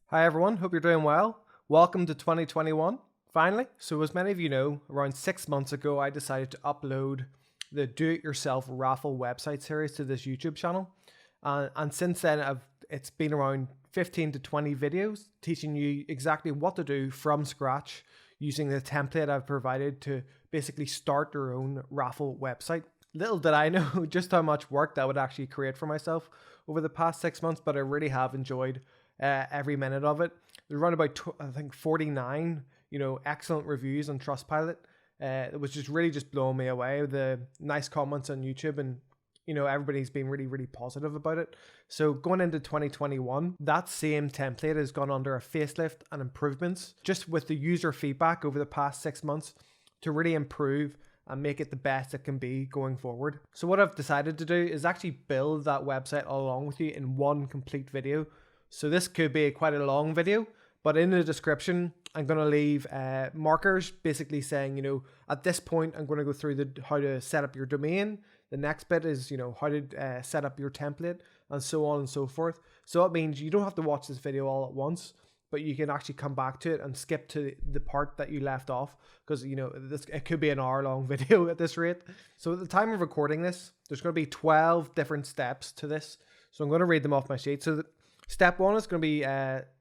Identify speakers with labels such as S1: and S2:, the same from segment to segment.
S1: Hi everyone, hope you're doing well. Welcome to 2021, finally. So as many of you know, around 6 months ago I decided to upload the do-it-yourself raffle website series to this YouTube channel. And since then it's been around 15 to 20 videos teaching you exactly what to do from scratch using the template I've provided to basically start your own raffle website. Little did I know just how much work that would actually create for myself over the past 6 months, but I really have enjoyed every minute of it. There's around about I think 49 excellent reviews on Trustpilot. It was just really blowing me away, the nice comments on YouTube, and everybody's been really positive about it. So going into 2021, that same template has gone under a facelift and improvements just with the user feedback over the past 6 months to really improve and make it the best it can be going forward. So what I've decided to do is actually build that website along with you in one complete video. So this could be quite a long video, but in the description, I'm going to leave markers basically saying, at this point, I'm going to go through how to set up your domain. The next bit is, how to set up your template and so on and so forth. So it means you don't have to watch this video all at once, but you can actually come back to it and skip to the part that you left off because, it could be an hour-long video at this rate. So at the time of recording this, there's going to be 12 different steps to this. So I'm going to read them off my sheet. So step 1 is going to be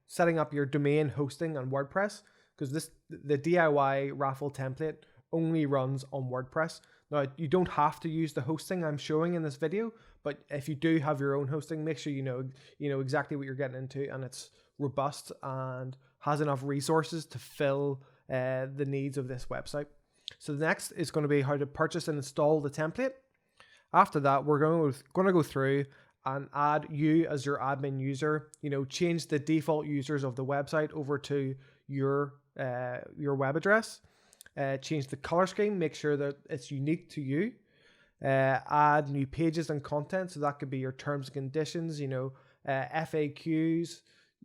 S1: setting up your domain hosting on WordPress, because the DIY raffle template only runs on WordPress. Now, you don't have to use the hosting I'm showing in this video, but if you do have your own hosting, make sure you know exactly what you're getting into and it's robust and has enough resources to fill the needs of this website. So the next is going to be how to purchase and install the template. After that, we're going to go through and add you as your admin user, change the default users of the website over to your web address, change the color scheme, make sure that it's unique to you, add new pages and content. So that could be your terms and conditions, FAQs,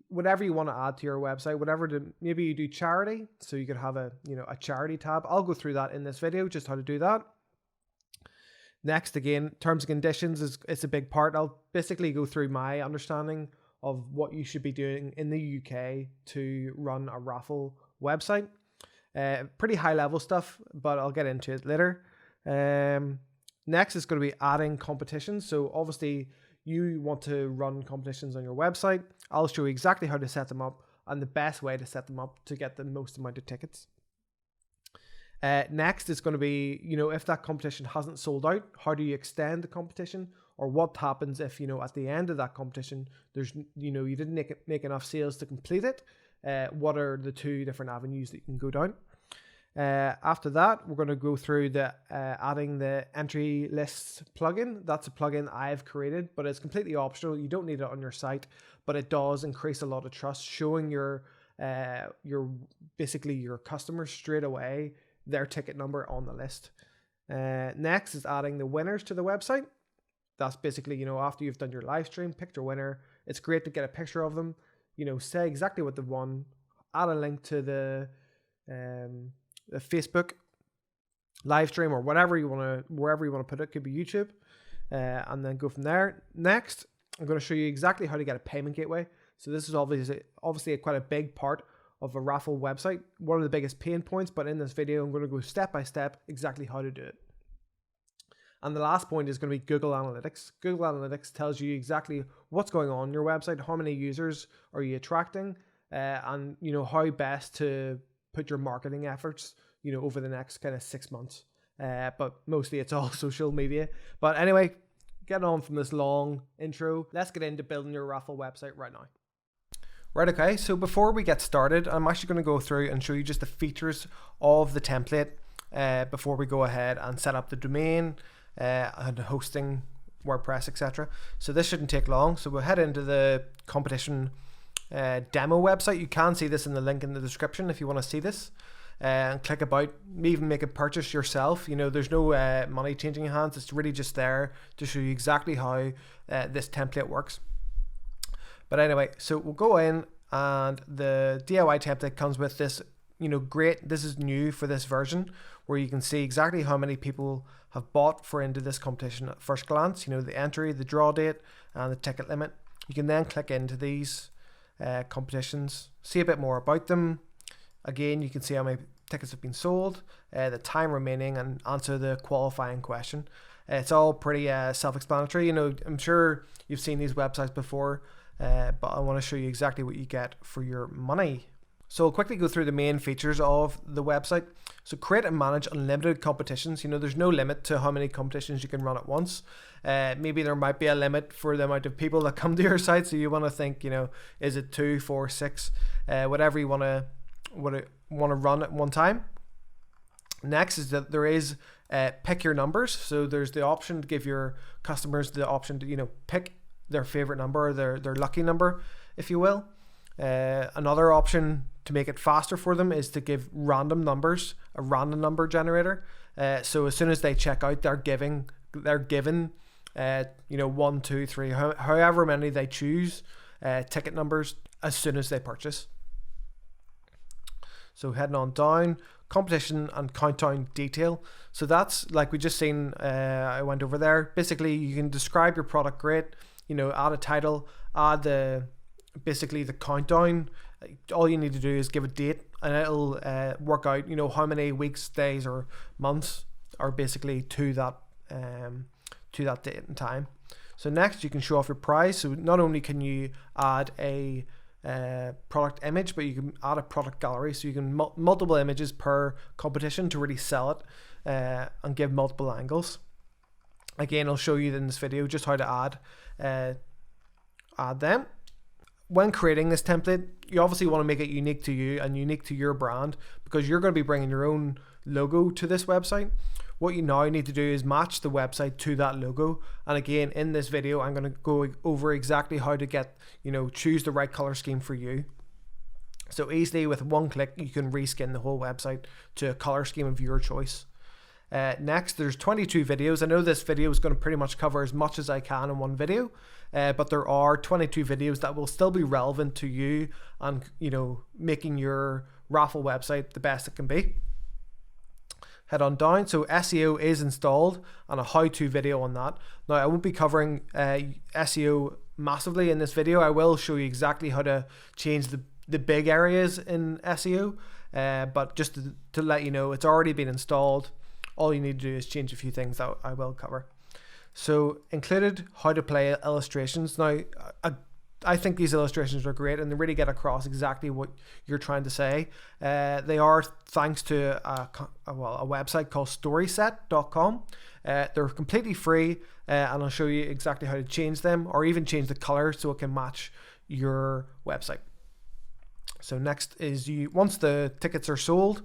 S1: whatever you want to add to your website, maybe you do charity. So you could have a charity tab. I'll go through that in this video, just how to do that. Next, again, terms and conditions it's a big part. I'll basically go through my understanding of what you should be doing in the UK to run a raffle website. Pretty high level stuff, but I'll get into it later. Next is going to be adding competitions. So obviously you want to run competitions on your website. I'll show you exactly how to set them up and the best way to set them up to get the most amount of tickets. Next is going to be, if that competition hasn't sold out, how do you extend the competition, or what happens if, at the end of that competition, there's, you didn't make enough sales to complete it. What are the 2 different avenues that you can go down? After that, we're going to go through the adding the entry lists plugin. That's a plugin I've created, but it's completely optional. You don't need it on your site, but it does increase a lot of trust, showing your basically your customers straight away their ticket number on the list. Next is adding the winners to the website. That's basically, after you've done your live stream, pick your winner. It's great to get a picture of them, say exactly what they've won, add a link to the Facebook live stream or wherever you want to put it. Could be YouTube, and then go from there. Next, I'm going to show you exactly how to get a payment gateway. So this is obviously quite a big part of a raffle website, one of the biggest pain points, but in this video I'm going to go step by step exactly how to do it. And the last point is going to be Google Analytics. Google Analytics tells you exactly what's going on your website, how many users are you attracting, and how best to put your marketing efforts over the next kind of 6 months, but mostly it's all social media. But anyway, getting on from this long intro, let's get into building your raffle website right now. Right, okay, so before we get started, I'm actually going to go through and show you just the features of the template before we go ahead and set up the domain and hosting, WordPress, etc. So this shouldn't take long. So we'll head into the competition demo website. You can see this in the link in the description if you want to see this. And click about, even make a purchase yourself. There's no money changing hands. It's really just there to show you exactly how this template works. But anyway, so we'll go in, and the DIY template comes with this, great, this is new for this version, where you can see exactly how many people have bought for into this competition at first glance, the entry, the draw date, and the ticket limit. You can then click into these competitions, see a bit more about them. Again, you can see how many tickets have been sold, the time remaining, and answer the qualifying question. It's all pretty self-explanatory. You know, I'm sure you've seen these websites before, but I want to show you exactly what you get for your money. So I'll quickly go through the main features of the website. So create and manage unlimited competitions. You know, there's no limit to how many competitions you can run at once. Maybe there might be a limit for the amount of people that come to your site. So you want to think, you know, is it 2, 4, 6, whatever you want to run at one time. Next is that there is pick your numbers. So there's the option to give your customers the option to, you know, pick their favorite number, their lucky number, if you will. Another option to make it faster for them is to give random numbers, a random number generator. So as soon as they check out, they're given you know, 1, 2, 3, however many they choose, ticket numbers as soon as they purchase. So heading on down, competition and countdown detail. So that's like we just seen, I went over there. Basically, you can describe your product great, you know, add a title, add basically the countdown. All you need to do is give a date and it'll work out, you know, how many weeks, days or months are basically to that date and time. So next you can show off your price. So not only can you add a product image, but you can add a product gallery, so you can multiple images per competition to really sell it and give multiple angles. Again, I'll show you in this video just how to add them. When creating this template, you obviously want to make it unique to you and unique to your brand, because you're going to be bringing your own logo to this website. What you now need to do is match the website to that logo. And again, in this video, I'm going to go over exactly how to get, you know, choose the right color scheme for you. So easily with one click, you can reskin the whole website to a color scheme of your choice. Next, there's 22 videos. I know this video is going to pretty much cover as much as I can in one video, but there are 22 videos that will still be relevant to you and, you know, making your raffle website the best it can be. Head on down. So SEO is installed and a how-to video on that. Now, I won't be covering SEO massively in this video. I will show you exactly how to change the big areas in SEO, but just to let you know, it's already been installed. All you need to do is change a few things that I will cover. So included how to play illustrations. Now, I think these illustrations are great and they really get across exactly what you're trying to say. They are thanks to a website called storyset.com. They're completely free, and I'll show you exactly how to change them, or even change the color so it can match your website. So next is once the tickets are sold,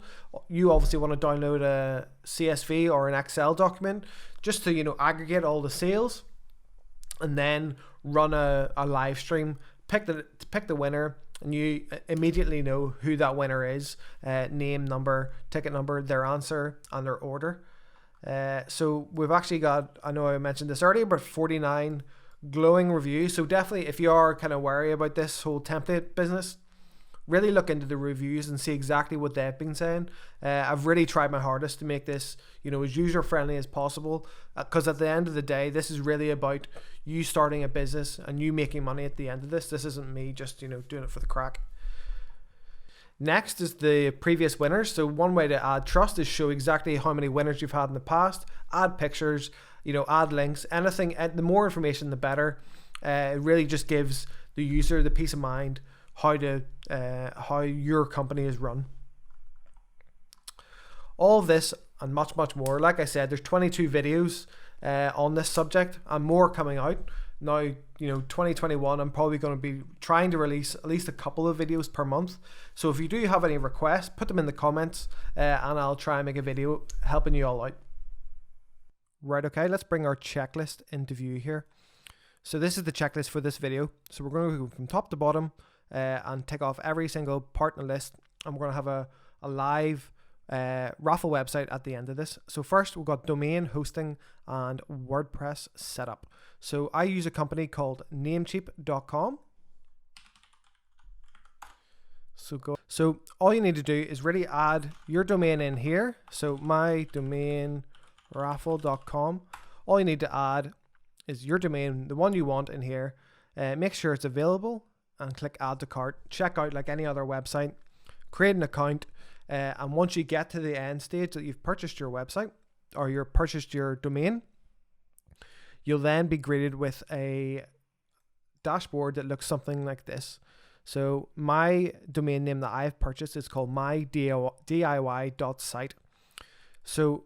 S1: you obviously want to download a CSV or an Excel document just to, you know, aggregate all the sales, and then run a live stream, pick the winner, and you immediately know who that winner is, name, number, ticket number, their answer, and their order. So we've actually got, I know I mentioned this earlier, but 49 glowing reviews. So definitely, if you are kind of wary about this whole template business, really look into the reviews and see exactly what they've been saying. I've really tried my hardest to make this, you know, as user friendly as possible, because at the end of the day, this is really about you starting a business and you making money at the end of this. This isn't me just, you know, doing it for the crack. Next is the previous winners. So one way to add trust is show exactly how many winners you've had in the past, add pictures, you know, add links, anything. The more information, the better. It really just gives the user the peace of mind how your company is run. All of this and much more. Like I said, there's 22 videos on this subject and more coming out. Now, you know, 2021, I'm probably going to be trying to release at least a couple of videos per month. So if you do have any requests, put them in the comments and I'll try and make a video helping you all out. Right, okay, let's bring our checklist into view here. So this is the checklist for this video. So we're going to go from top to bottom and tick off every single part in the list, and we're going to have a live raffle website at the end of this. So first we've got domain, hosting, and WordPress setup. So I use a company called namecheap.com. So all you need to do is really add your domain in here. So my domain raffle.com. All you need to add is your domain, the one you want in here. Make sure it's available. and click add to cart. Check out like any other website, create an account, and once you get to the end stage that you've purchased your website or you've purchased your domain, you'll then be greeted with a dashboard that looks something like this. So my domain name that I've purchased is called mydiy.site. So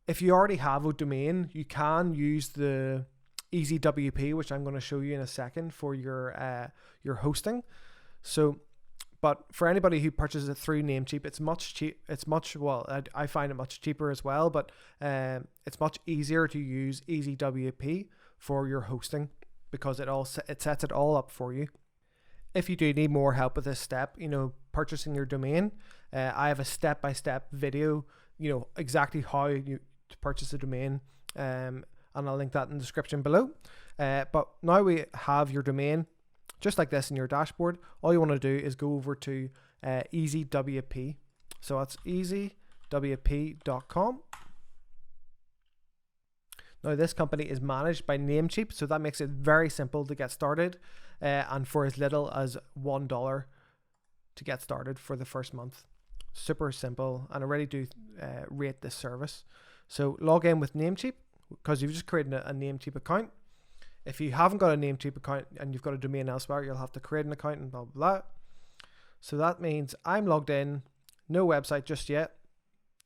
S1: if you already have a domain, you can use the EasyWP, which I'm going to show you in a second, for your hosting. So, but for anybody who purchases it through Namecheap, it's much cheap. I find it much cheaper as well, but it's much easier to use EasyWP for your hosting because it sets it all up for you. If you do need more help with this step, purchasing your domain, I have a step-by-step video, exactly how you to purchase a domain, and I'll link that in the description below. But now we have your domain just like this in your dashboard. All you want to do is go over to EasyWP. So that's easywp.com. Now this company is managed by Namecheap, so that makes it very simple to get started, and for as little as $1 to get started for the first month. Super simple, and I really do rate this service. So log in with Namecheap because you've just created a Namecheap account. If you haven't got a Namecheap account and you've got a domain elsewhere, you'll have to create an account and blah blah blah. So that means I'm logged in, no website just yet.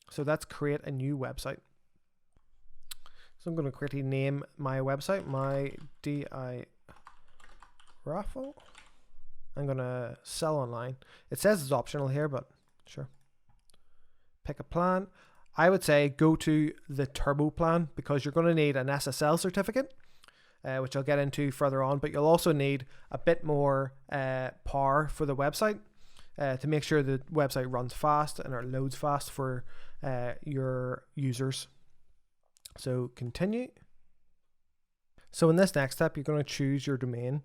S1: So let's create a new website. So I'm going to quickly name my website, my DI Raffle. I'm going to sell online. It says it's optional here, but sure. Pick a plan. I would say go to the turbo plan because you're going to need an SSL certificate, which I'll get into further on, but you'll also need a bit more power for the website to make sure the website runs fast and it loads fast for your users. So continue. So in this next step, you're going to choose your domain.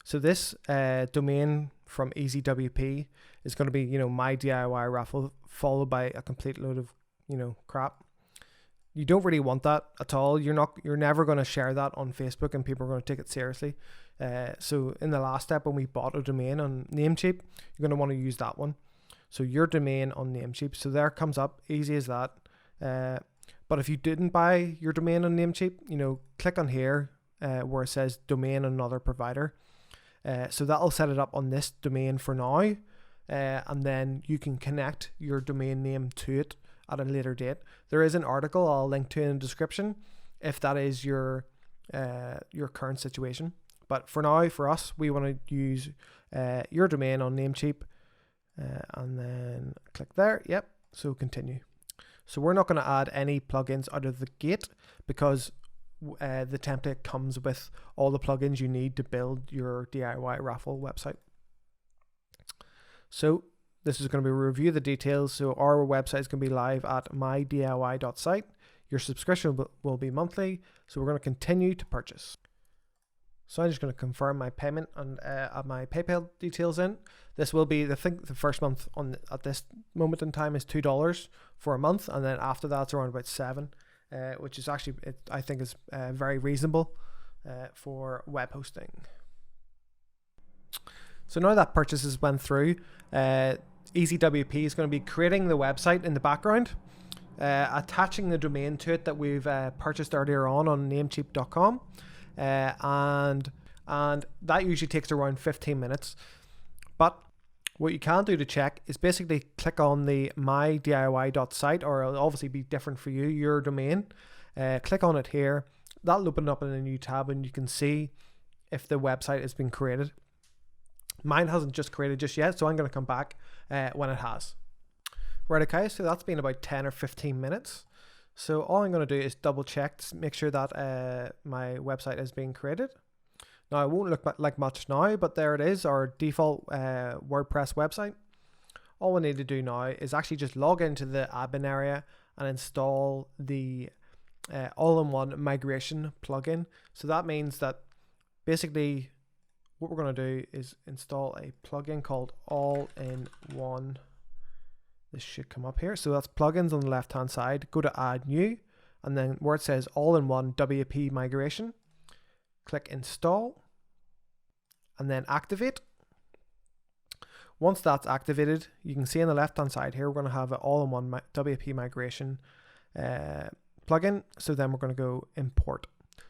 S1: So this domain from EasyWP is going to be, my DIY raffle followed by a complete load of, crap. You don't really want that at all. You're never going to share that on Facebook and people are going to take it seriously. So in the last step, when we bought a domain on Namecheap, you're going to want to use that one. So your domain on Namecheap. So there comes up, easy as that. But if you didn't buy your domain on Namecheap, click on here where it says domain another provider. So that'll set it up on this domain for now. And then you can connect your domain name to it at a later date. There is an article I'll link to in the description if that is your current situation. But for now, for us, we want to use your domain on Namecheap, and then click there. Yep. So continue. So we're not going to add any plugins out of the gate because the template comes with all the plugins you need to build your DIY raffle website. So this is going to be a review of the details. So our website is going to be live at mydiy.site. Your subscription will be monthly. So we're going to continue to purchase. So I'm just going to confirm my payment and add my PayPal details in. This will be, I think the first month at this moment in time is $2 for a month. And then after that, it's around about $7, which is actually, I think is very reasonable for web hosting. So now that purchases went through, EasyWP is going to be creating the website in the background, attaching the domain to it that we've purchased earlier on namecheap.com, and that usually takes around 15 minutes. But what you can do to check is basically click on the mydiy.site, or it'll obviously be different for you, your domain. Click on it here. That'll open up in a new tab and you can see if the website has been created. Mine hasn't just created just yet, so I'm going to come back when it has. Right, okay, so that's been about 10 or 15 minutes. So all I'm going to do is double check to make sure that my website is being created. Now it won't look like much now, but there it is, our default WordPress website. All we need to do now is actually just log into the admin area and install the all-in-one migration plugin. So that means that basically what we're going to do is install a plugin called all-in-one. This should come up here. So that's plugins on the left hand side. Go to add new, and then where it says all-in-one WP migration, click install and then activate. Once that's activated, you can see on the left hand side here, we're going to have an all-in-one WP migration plugin. So then we're going to go import.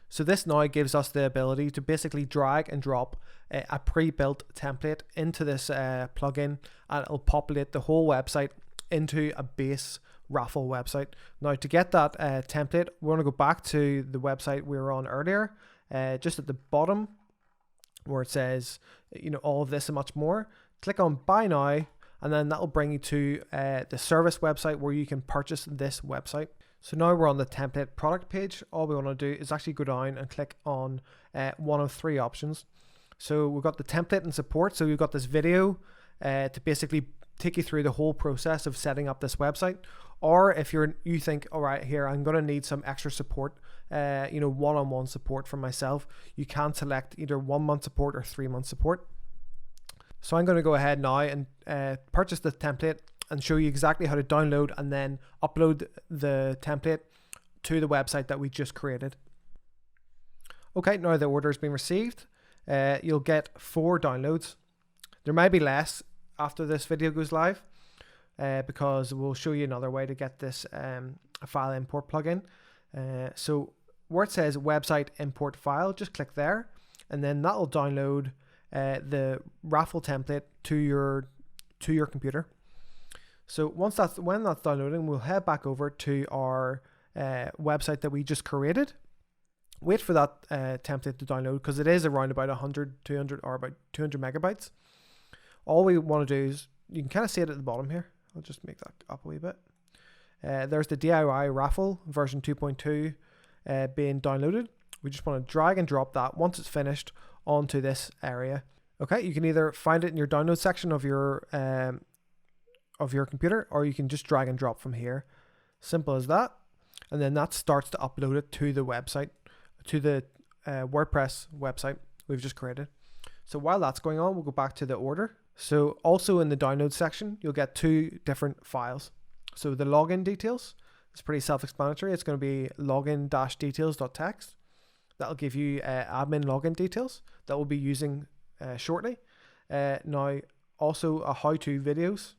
S1: So this now gives us the ability to basically drag and drop a pre-built template into this plugin, and it'll populate the whole website into a base Raffle website. Now to get that template, we're going to go back to the website we were on earlier, just at the bottom where it says, all of this and much more. Click on buy now, and then that will bring you to the service website where you can purchase this website. So now we're on the template product page. All we want to do is actually go down and click on one of three options. So we've got the template and support. So we've got this video to basically take you through the whole process of setting up this website. Or if you think, all right, here, I'm going to need some extra support, one-on-one support from myself, you can select either 1 month support or 3 month support. So I'm going to go ahead now and purchase the template and show you exactly how to download and then upload the template to the website that we just created. Okay, now the order has been received. You'll get 4 downloads. There might be less after this video goes live because we'll show you another way to get this file import plugin. So where it says website import file, just click there, and then that'll download the Raffle template to your computer. So when that's downloading, we'll head back over to our website that we just created. Wait for that template to download because it is around about 100, 200 or about 200 megabytes. All we want to do is, you can kind of see it at the bottom here. I'll just make that up a wee bit. There's the DIY Raffle version 2.2 being downloaded. We just want to drag and drop that once it's finished onto this area. Okay, you can either find it in your download section of your computer, or you can just drag and drop from here. Simple as that. And then that starts to upload it to the website, to the WordPress website we've just created. So while that's going on, we'll go back to the order. So also in the download section, you'll get 2 different files. So the login details, it's pretty self-explanatory. It's going to be login-details.txt. That'll give you admin login details that we'll be using shortly. Now also a how-to videos.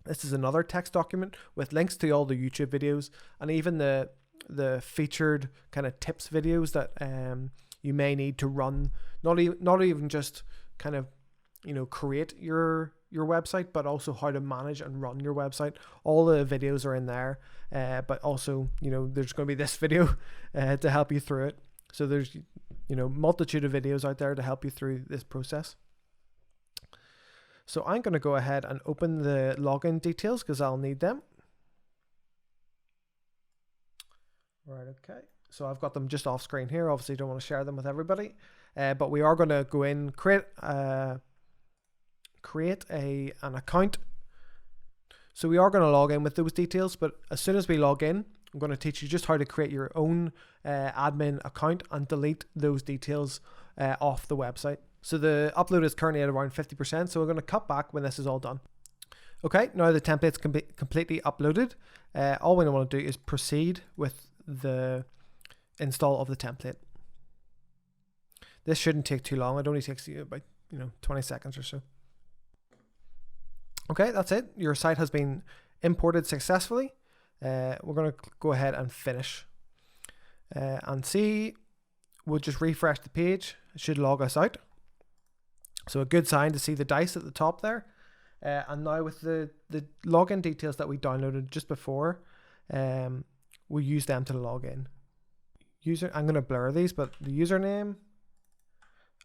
S1: This is another text document with links to all the YouTube videos and even the featured kind of tips videos that you may need to run, not even just kind of create your website, but also how to manage and run your website. All the videos are in there, but also there's going to be this video to help you through it. So there's multitude of videos out there to help you through this process. So I'm going to go ahead and open the login details because I'll need them. Right, okay. So I've got them just off screen here. Obviously don't want to share them with everybody, but we are going to go in, create an account. So we are going to log in with those details, but as soon as we log in, I'm going to teach you just how to create your own admin account and delete those details off the website. So the upload is currently at around 50%, so we're going to cut back when this is all done. Okay, now the template's completely uploaded. All we want to do is proceed with the install of the template. This shouldn't take too long. It only takes you about 20 seconds or so. Okay, that's it. Your site has been imported successfully. We're going to go ahead and finish and see. We'll just refresh the page. It should log us out. So a good sign to see the dice at the top there. And now with the login details that we downloaded just before, we'll use them to log in. I'm going to blur these, but the username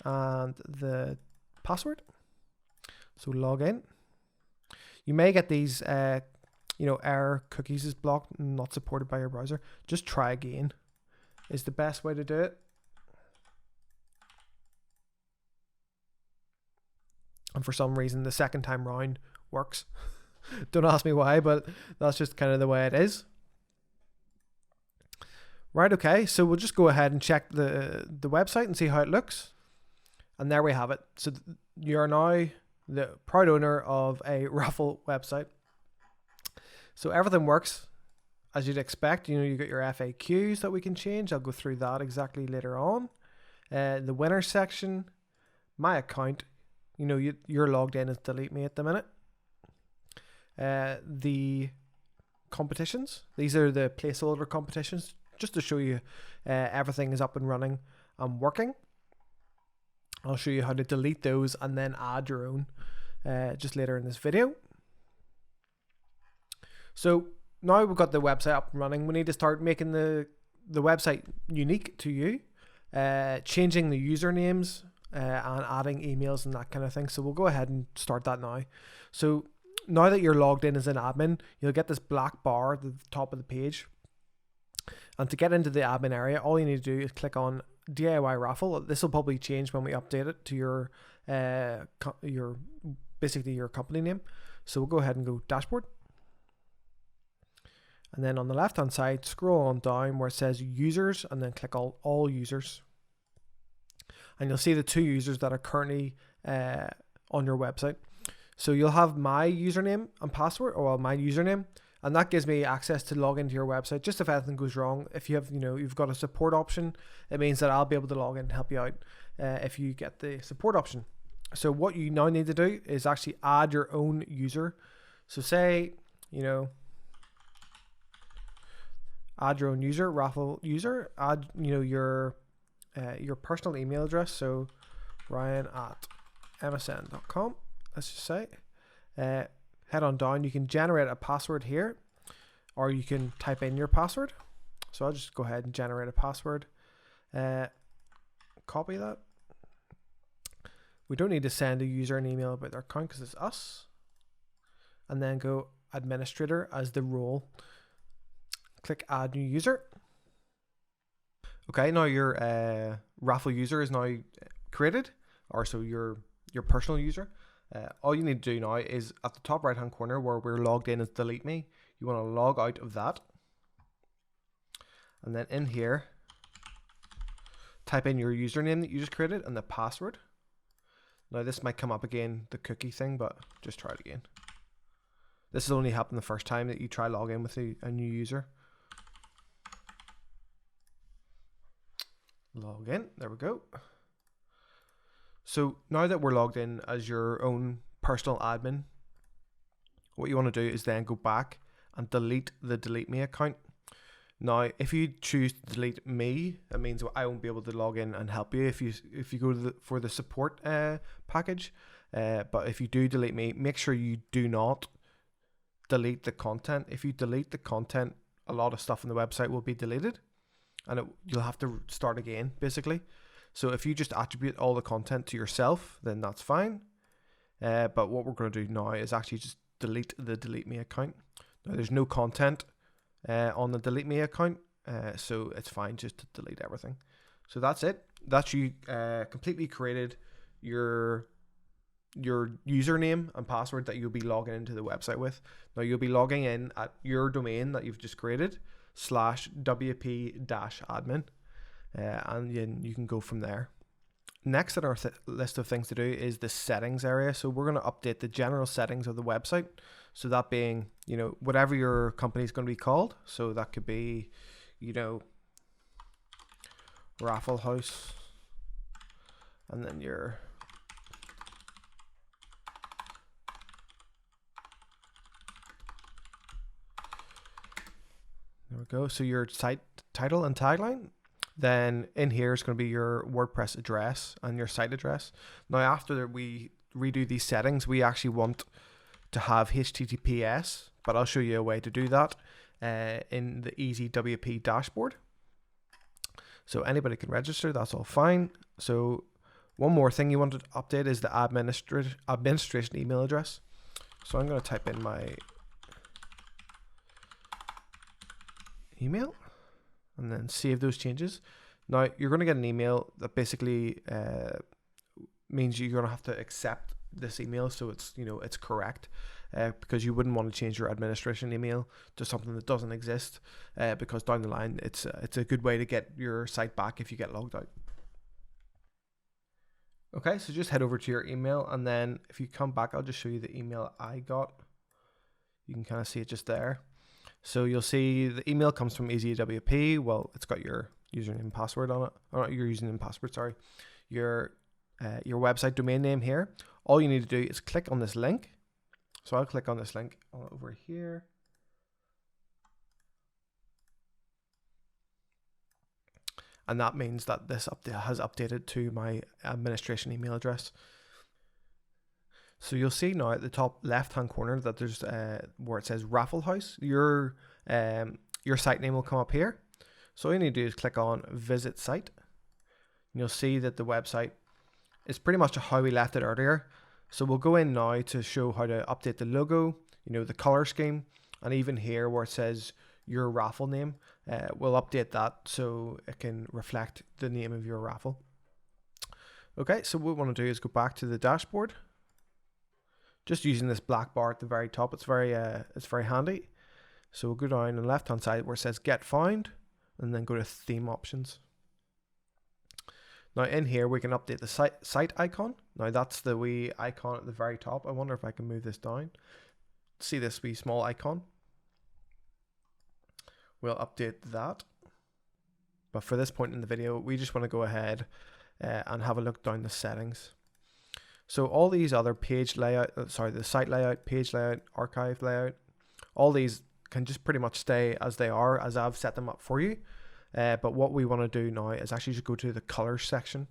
S1: and the password. So log in. You may get these error cookies is blocked, not supported by your browser. Just try again is the best way to do it. And for some reason, the second time round works. Don't ask me why, but that's just kind of the way it is. Right, okay, so we'll just go ahead and check the website and see how it looks. And there we have it. So you're now the proud owner of a Raffle website. So everything works as you'd expect. You got your FAQs that we can change. I'll go through that exactly later on. The winner section, my account, you're logged in as Delete Me at the minute. The competitions, these are the placeholder competitions, just to show you everything is up and running and working. I'll show you how to delete those and then add your own just later in this video. So now we've got the website up and running, we need to start making the website unique to you, changing the usernames and adding emails and that kind of thing. So we'll go ahead and start that now. So now that you're logged in as an admin, you'll get this black bar at the top of the page. And to get into the admin area, all you need to do is click on DIY Raffle. This will probably change when we update it to basically your company name. So we'll go ahead and go Dashboard. And then on the left hand side, scroll on down where it says Users, and then click all users. And you'll see the 2 users that are currently on your website. So you'll have my username and password, or my username, and that gives me access to log into your website just if anything goes wrong. If you have, you've got a support option, it means that I'll be able to log in and help you out if you get the support option. So what you now need to do is actually add your own user. So say, add your own user, Raffle user, add, your personal email address. So ryan@msn.com, let's just say. Head on down, you can generate a password here, or you can type in your password. So I'll just go ahead and generate a password, copy that. We don't need to send a user an email about their account because it's us, and then go administrator as the role. Click add new user. Okay, now your Raffle user is now created, or so your personal user. All you need to do now is at the top right hand corner where we're logged in as Delete Me, you want to log out of that, and then in here type in your username that you just created and the password. Now this might come up again, the cookie thing, but just try it again. This will only happen the first time that you try log in with a new user. Log in, there we go. So now that we're logged in as your own personal admin, what you want to do is then go back and delete the Delete Me account. Now, if you choose to delete me, that means I won't be able to log in and help you if you go to for the support package. But if you do delete me, make sure you do not delete the content. If you delete the content, a lot of stuff on the website will be deleted, and you'll have to start again, basically. So if you just attribute all the content to yourself, then that's fine. But what we're going to do now is actually just delete the Delete Me account. Now there's no content on the Delete Me account, so it's fine just to delete everything. So that's it. That's you completely created your username and password that you'll be logging into the website with. Now you'll be logging in at your domain that you've just created /wp-admin. And then you can go from there. Next on our list of things to do is the settings area. So we're going to update the general settings of the website. So that being, whatever your company is going to be called. So that could be, Raffle House, and then there we go. So your site title and tagline. Then in here is going to be your WordPress address and your site address. Now after we redo these settings, we actually want to have HTTPS, but I'll show you a way to do that in the Easy WP dashboard. So anybody can register, that's all fine. So one more thing you want to update is the administration email address. So I'm going to type in my email and then save those changes. Now you're going to get an email that basically means you're going to have to accept this email, so it's it's correct, because you wouldn't want to change your administration email to something that doesn't exist, because down the line it's a good way to get your site back if you get logged out. Okay, so just head over to your email, and then if you come back, I'll just show you the email I got. You can kind of see it just there. So you'll see the email comes from EasyWP. Well, it's got your username and password on it, or not your username and password, sorry, your website domain name here. all you need to do is click on this link. So I'll click on this link over here. And that means that this update has updated to my administration email address. So you'll see now at the top left-hand corner that there's where it says Raffle House. Your site name will come up here. So all you need to do is click on Visit Site. And you'll see that the website is pretty much how we left it earlier. So we'll go in now to show how to update the logo, the color scheme, and even here where it says your raffle name, we'll update that so it can reflect the name of your raffle. Okay, so what we want to do is go back to the dashboard. Just using this black bar at the very top, it's very handy. So we'll go down on the left hand side where it says Get Found, and then go to Theme Options. Now in here we can update the site icon. Now that's the wee icon at the very top. I wonder if I can move this down. See this wee small icon? We'll update that. But for this point in the video, we just want to go ahead and have a look down the settings. So all these other page layout, the site layout, page layout, archive layout, all these can just pretty much stay as they are, as I've set them up for you. But what we want to do now is actually just go to the colors section.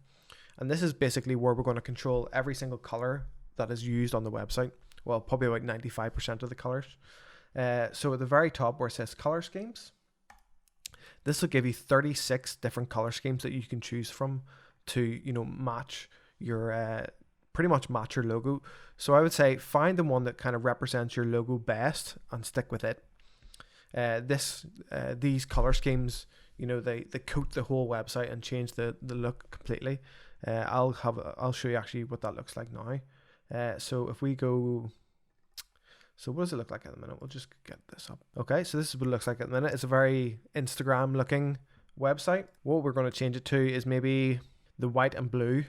S1: And this is basically where we're going to control every single color that is used on the website. Well, probably about 95% of the colors. So at the very top where it says color schemes, this will give you 36 different color schemes that you can choose from to, match your, pretty much match your logo. So I would say find the one that kind of represents your logo best and stick with it. These color schemes, they coat the whole website and change the look completely. I'll show you actually what that looks like now. So if we go, so what does it look like at the minute? We'll just get this up. Okay, so this is what it looks like at the minute. It's a very Instagram looking website. What we're going to change it to is maybe the white and blue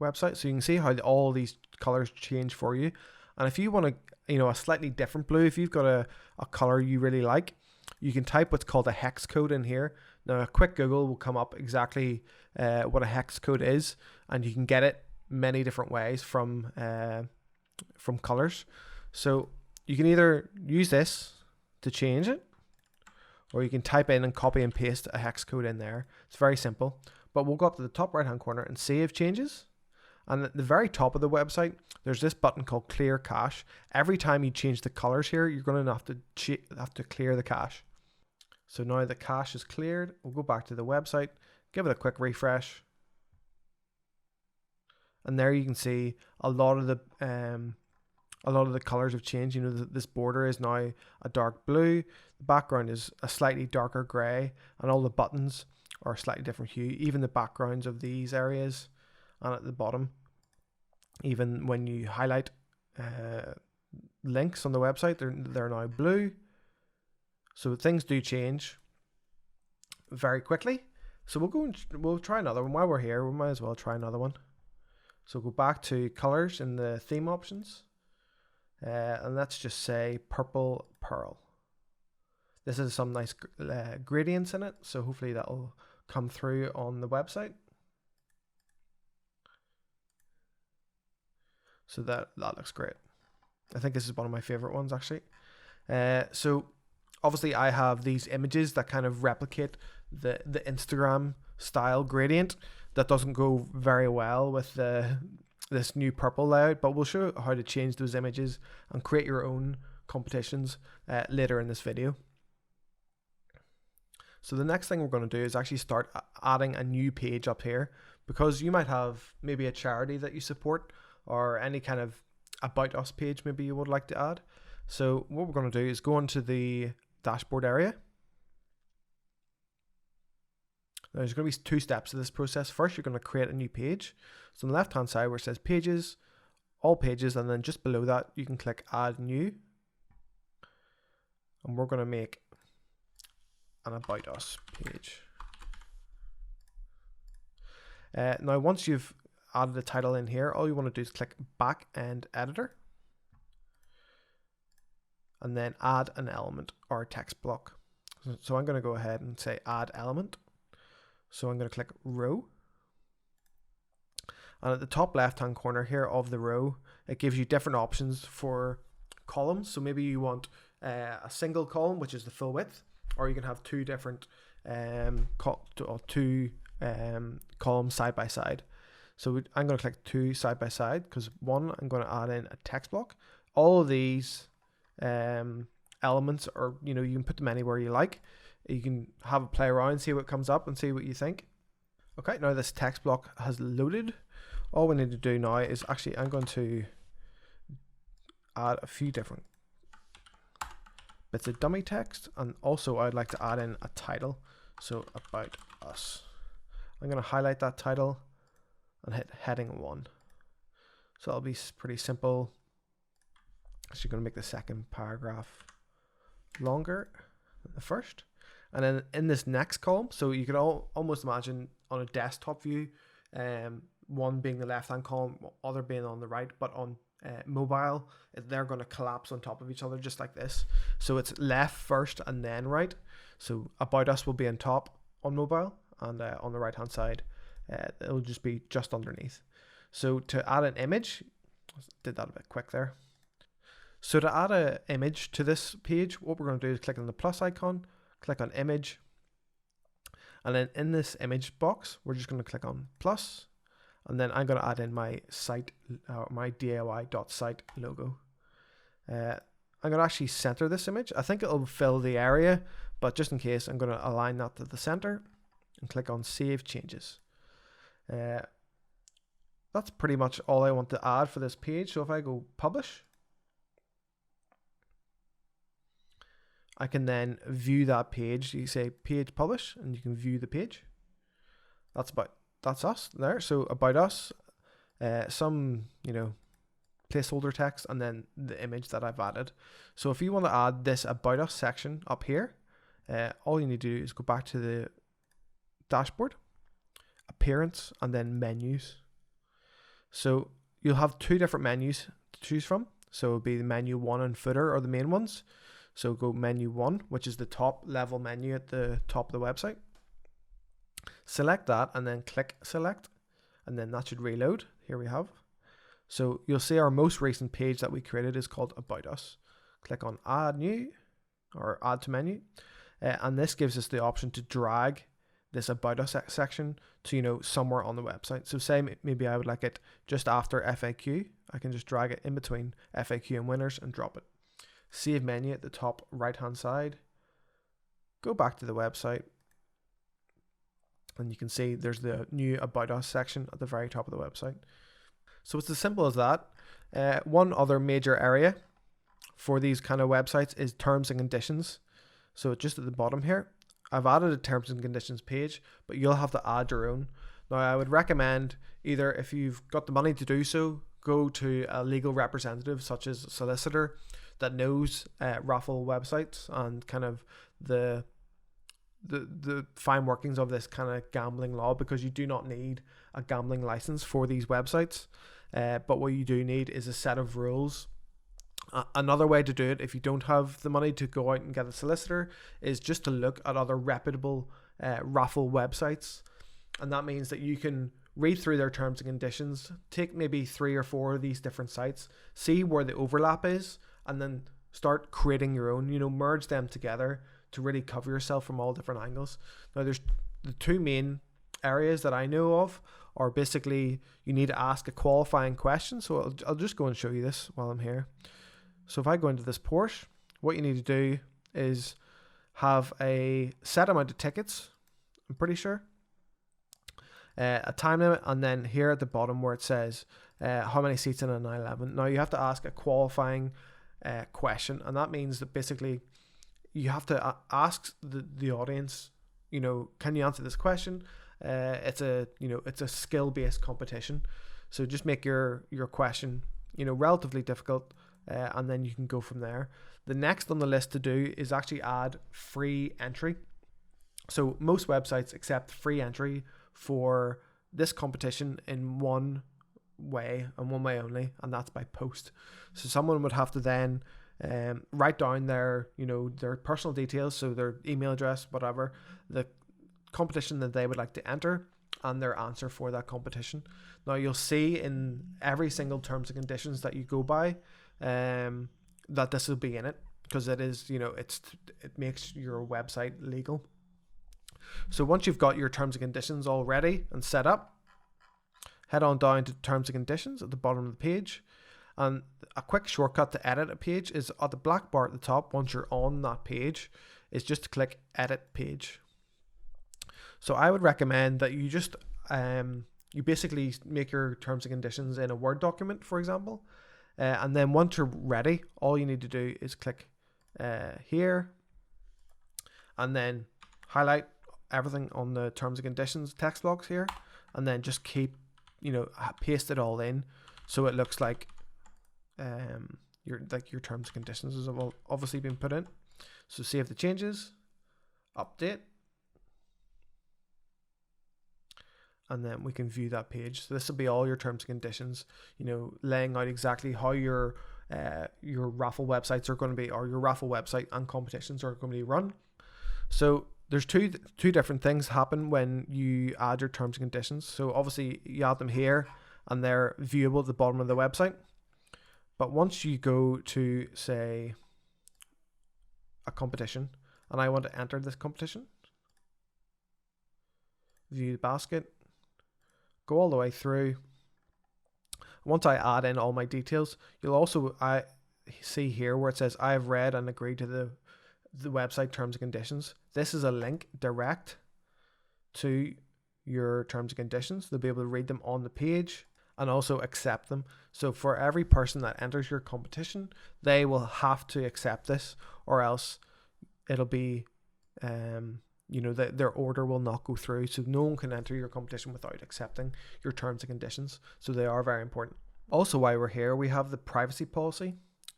S1: website. So you can see how all these colors change for you. And if you want a slightly different blue, if you've got a color you really like, you can type what's called a hex code in here. Now a quick Google will come up exactly what a hex code is, and you can get it many different ways from colors. So you can either use this to change it, or you can type in and copy and paste a hex code in there. It's very simple. But we'll go up to the top right hand corner and save changes. And at the very top of the website, there's this button called Clear Cache. Every time you change the colors here, you're going to have to clear the cache. So now the cache is cleared. We'll go back to the website, give it a quick refresh. And there you can see a lot of the colors have changed. This border is now a dark blue. The background is a slightly darker gray, and all the buttons are a slightly different hue. Even the backgrounds of these areas, and at the bottom, even when you highlight links on the website, they're now blue. So things do change very quickly. So we'll try another one. While we're here, we might as well try another one. So go back to colors in the theme options. And let's just say purple pearl. This has some nice gradients in it, so hopefully that'll come through on the website. So that looks great. I think this is one of my favorite ones actually. So obviously I have these images that kind of replicate the Instagram style gradient. That doesn't go very well with this new purple layout, but we'll show how to change those images and create your own competitions later in this video. So the next thing we're going to do is actually start adding a new page up here, because you might have maybe a charity that you support or any kind of about us page maybe you would like to add. So what we're going to do is go into the dashboard area. Now, there's going to be two steps to this process. First, you're going to create a new page. So on the left hand side where it says pages, all pages, and then just below that you can click add new, and we're going to make an about us page. Now once you've added the title in here, all you want to do is click back end editor and then add an element or a text block. So I'm going to go ahead and say add element. So I'm going to click row, And at the top left hand corner here of the row, it gives you different options for columns. So maybe you want a single column, which is the full width, or you can have two different columns side by side. So I'm going to click two side by side because one, I'm going to add in a text block. All of these elements are, you can put them anywhere you like. You can have a play around, see what comes up and see what you think. Okay, now this text block has loaded. All we need to do now is I'm going to add a few different bits of dummy text, and also I'd like to add in a title. So about us. I'm going to highlight that title and hit heading 1. So that'll be pretty simple. So you're going to make the second paragraph longer than the first. And then in this next column, so you can almost imagine on a desktop view, one being the left hand column, other being on the right, but on mobile, they're going to collapse on top of each other just like this. So it's left first and then right. So about us will be on top on mobile, and on the right hand side it'll just be just underneath. So to add an image, did that a bit quick there. So to add an image to this page, what we're going to do is click on the plus icon, click on image, and then in this image box we're just going to click on plus, and then I'm going to add in my site, my DIY.site logo. I'm going to actually center this image. I think it'll fill the area, but just in case, I'm going to align that to the center and click on Save Changes. That's pretty much all I want to add for this page. So if I go Publish, I can then view that page. You say Page Publish, and you can view the page. That's us there. So about us, some placeholder text, and then the image that I've added. So if you want to add this about us section up here, all you need to do is go back to the dashboard, appearance, and then menus. So you'll have two different menus to choose from. So it'll be the menu 1 and footer are the main ones. So go menu 1, which is the top level menu at the top of the website. Select that and then click select, and then that should reload. Here we have. So you'll see our most recent page that we created is called About Us. Click on Add New or Add to Menu, and this gives us the option to drag this About Us section to somewhere on the website. So say maybe I would like it just after FAQ. I can just drag it in between FAQ and winners and drop it. Save menu at the top right hand side. Go back to the website, and you can see there's the new About Us section at the very top of the website. So it's as simple as that. One other major area for these kind of websites is terms and conditions. So just at the bottom here, I've added a terms and conditions page, but you'll have to add your own. Now I would recommend, either if you've got the money to do so, go to a legal representative such as a solicitor that knows Raffle websites and kind of the fine workings of this kind of gambling law, because you do not need a gambling license for these websites. But what you do need is a set of rules. Another way to do it, if you don't have the money to go out and get a solicitor, is just to look at other reputable Raffle websites. And that means that you can read through their terms and conditions, take maybe 3 or 4 of these different sites, see where the overlap is, and then start creating your own, merge them together to really cover yourself from all different angles. Now there's the two main areas that I know of are basically you need to ask a qualifying question. So I'll just go and show you this while I'm here. So if I go into this Porsche, what you need to do is have a set amount of tickets, I'm pretty sure, a time limit, and then here at the bottom where it says how many seats in a 911. Now you have to ask a qualifying question, and that means that basically you have to ask the audience, can you answer this question? It's a skill-based competition, so just make your question relatively difficult, and then you can go from there. The next on the list to do is actually add free entry. So most websites accept free entry for this competition in one way and one way only, and that's by post. So someone would have to then write down their personal details, so their email address, whatever, the competition that they would like to enter, and their answer for that competition. Now you'll see in every single terms and conditions that you go by that this will be in it, because it is, it makes your website legal. So once you've got your terms and conditions all ready and set up, head on down to terms and conditions at the bottom of the page. And a quick shortcut to edit a page is at the black bar at the top. Once you're on that page, is just to click edit page. So I would recommend that you just you basically make your terms and conditions in a Word document, for example, and then once you're ready, all you need to do is click here and then highlight everything on the terms and conditions text box here, and then just keep, paste it all in so it looks like your terms and conditions has obviously been put in. So save the changes, update, and then we can view that page. So this will be all your terms and conditions, laying out exactly how your raffle websites are going to be, or your raffle website and competitions are going to be run. So there's two different things happen when you add your terms and conditions. So obviously you add them here and they're viewable at the bottom of the website. But once you go to, say, a competition, and I want to enter this competition, view the basket, go all the way through. Once I add in all my details, you'll also see here where it says I have read and agreed to the website terms and conditions. This is a link direct to your terms and conditions. They'll be able to read them on the page and also accept them. So for every person that enters your competition, they will have to accept this, or else it'll be their order will not go through. So no one can enter your competition without accepting your terms and conditions. So they are very important. Also, while we're here, we have the privacy policy.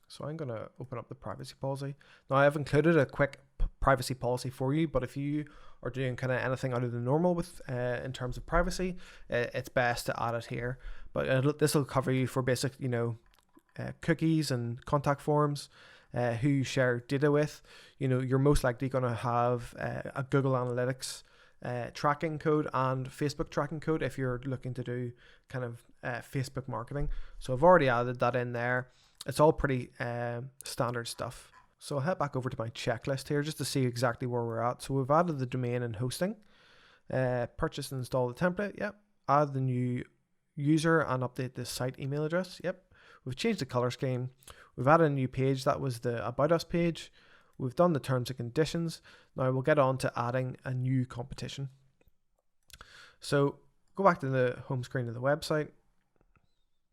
S1: So I'm going to open up the privacy policy. Now I've included a quick privacy policy for you, but if you are doing kind of anything out of the normal with in terms of privacy, it's best to add it here. But this will cover you for basic, cookies and contact forms, who you share data with. You're most likely going to have a Google Analytics tracking code and Facebook tracking code if you're looking to do kind of Facebook marketing. So I've already added that in there. It's all pretty standard stuff. So I'll head back over to my checklist here just to see exactly where we're at. So we've added the domain and hosting, purchase and install the template. Yep. Add the new user and update the site email address. Yep. We've changed the color scheme. We've added a new page. That was the About Us page. We've done the terms and conditions. Now we'll get on to adding a new competition. So go back to the home screen of the website.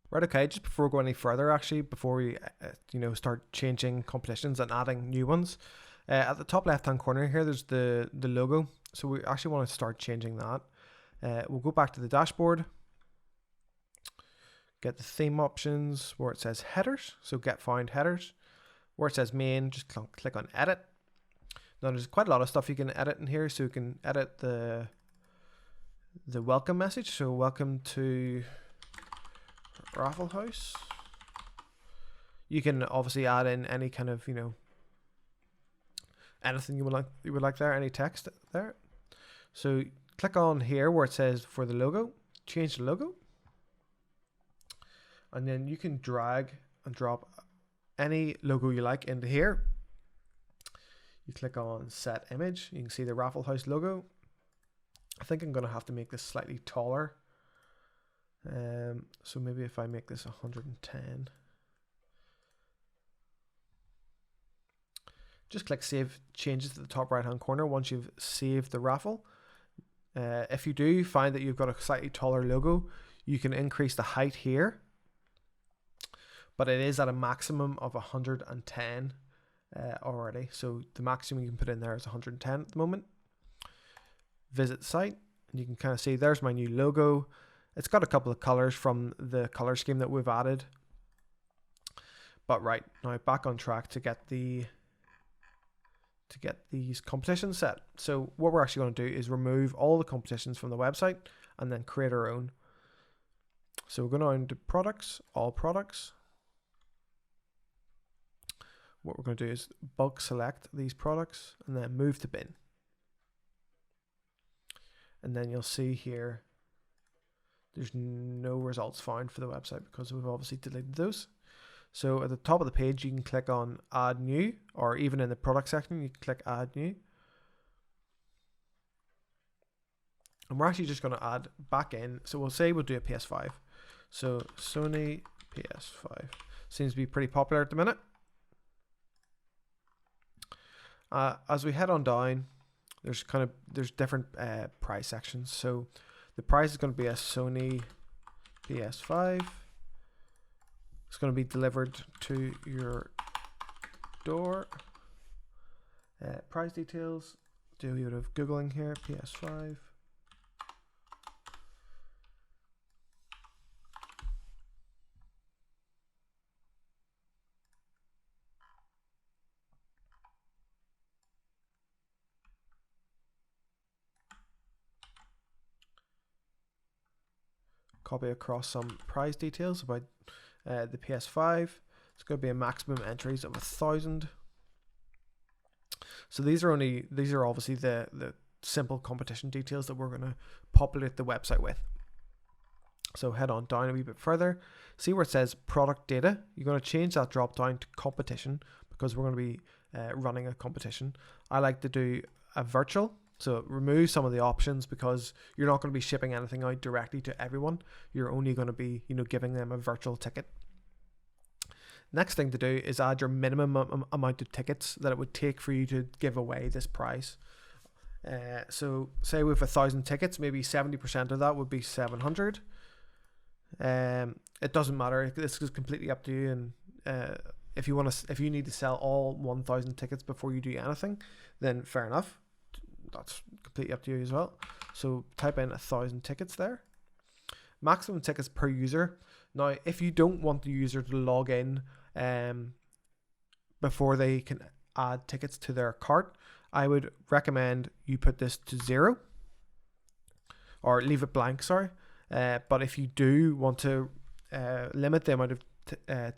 S1: Right, okay, just before we go any further, actually, before we start changing competitions and adding new ones, at the top left hand corner here there's the logo. So we actually want to start changing that. We'll go back to the dashboard, get the theme options where it says headers, so get found headers. Where it says main, just click on edit. Now there's quite a lot of stuff you can edit in here. So you can edit the welcome message, so welcome to Raffle House. You can obviously add in any kind of anything you would like there, any text there. So click on here where it says for the logo, change the logo, and then you can drag and drop any logo you like into here. You click on set image, you can see the Raffle House logo. I think I'm going to have to make this slightly taller. So maybe if I make this 110, just click save changes to the top right hand corner once you've saved the raffle. If you do find that you've got a slightly taller logo, you can increase the height here, but it is at a maximum of 110 already. So the maximum you can put in there is 110 at the moment. Visit the site and you can kind of see there's my new logo. It's got a couple of colors from the color scheme that we've added. But right, now back on track to get these competitions set. So what we're actually going to do is remove all the competitions from the website and then create our own. So we're going to into products, all products. What we're going to do is bulk select these products and then move to bin. And then you'll see here there's no results found for the website because we've obviously deleted those. So at the top of the page, you can click on Add New, or even in the product section, you can click Add New. And we're actually just going to add back in. So we'll say we'll do a PS5. So Sony PS5 seems to be pretty popular at the minute. As we head on down, there's different price sections. So the price is going to be a Sony PS5. It's going to be delivered to your door. Price details. Do a bit of Googling here. PS5. Copy across some price details about the PS5. It's going to be a maximum entries of 1,000. So these are obviously the simple competition details that we're going to populate the website with. So head on down a wee bit further. See where it says product data. You're going to change that drop down to competition because we're going to be running a competition. I like to do a virtual. So remove some of the options because you're not going to be shipping anything out directly to everyone. You're only going to be, giving them a virtual ticket. Next thing to do is add your minimum amount of tickets that it would take for you to give away this prize. So say we have 1,000 tickets, maybe 70% of that would be 700. It doesn't matter. This is completely up to you. And if you need to sell all 1,000 tickets before you do anything, then fair enough. That's completely up to you as well. So type in 1,000 tickets there. Maximum tickets per user. Now, if you don't want the user to log in before they can add tickets to their cart, I would recommend you put this to 0 or leave it blank, sorry. But if you do want to limit the amount of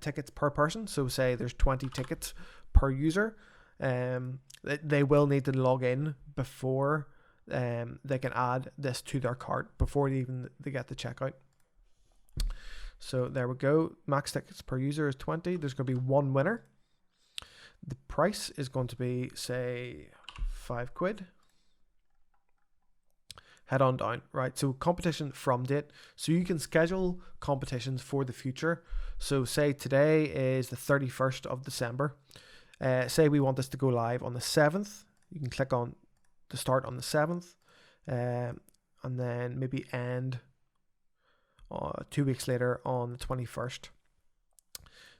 S1: tickets per person, so say there's 20 tickets per user, they will need to log in before they can add this to their cart before they get the checkout. So there we go. Max tickets per user is 20. There's going to be one winner. The price is going to be, say, £5. Head on down. Right, so competition from date. So you can schedule competitions for the future. So say today is the 31st of December. Say we want this to go live on the 7th. You can click on to start on the 7th. And then maybe end 2 weeks later on the 21st.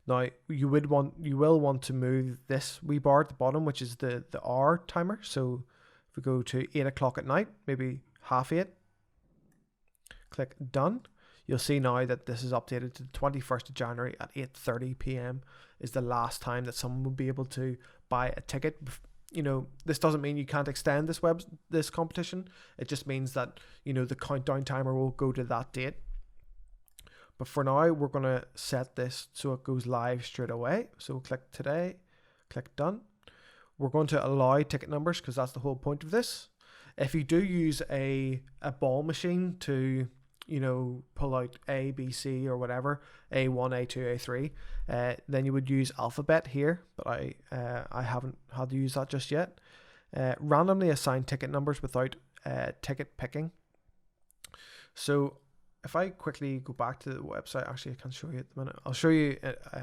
S1: Now you will want to move this wee bar at the bottom, which is the hour timer. So if we go to 8 o'clock at night, maybe 8:30, click done. You'll see now that this is updated to the 21st of January at 8:30 p.m. is the last time that someone will be able to buy a ticket. This doesn't mean you can't extend this competition. It just means that, the countdown timer will go to that date. But for now, we're going to set this so it goes live straight away. So we'll click today, click done. We're going to allow ticket numbers because that's the whole point of this. If you do use a ball machine to, pull out A, B, C or whatever, A1, A2, A3, then you would use alphabet here, but I haven't had to use that just yet. Randomly assign ticket numbers without ticket picking. So if I quickly go back to the website, actually I can't show you at the minute. I'll show you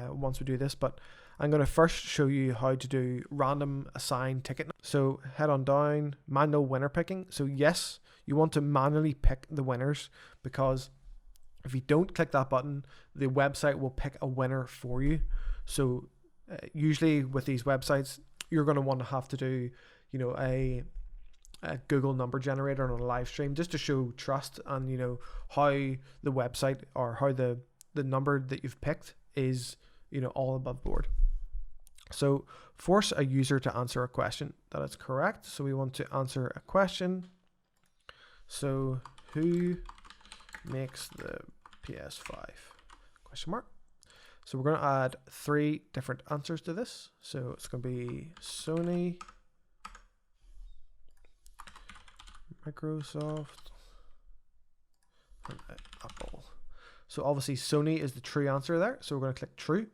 S1: once we do this, but I'm going to first show you how to do random assign ticket. So head on down, manual winner picking. So yes, you want to manually pick the winners because if you don't click that button, the website will pick a winner for you. So usually with these websites, you're going to have to do, a Google number generator on a live stream just to show trust and, how the website or how the number that you've picked is, all above board. So force a user to answer a question that is correct. So we want to answer a question. So who makes the PS5? Question mark. So we're going to add 3 different answers to this. So it's going to be Sony, Microsoft, and Apple. So obviously Sony is the true answer there. So we're going to click true.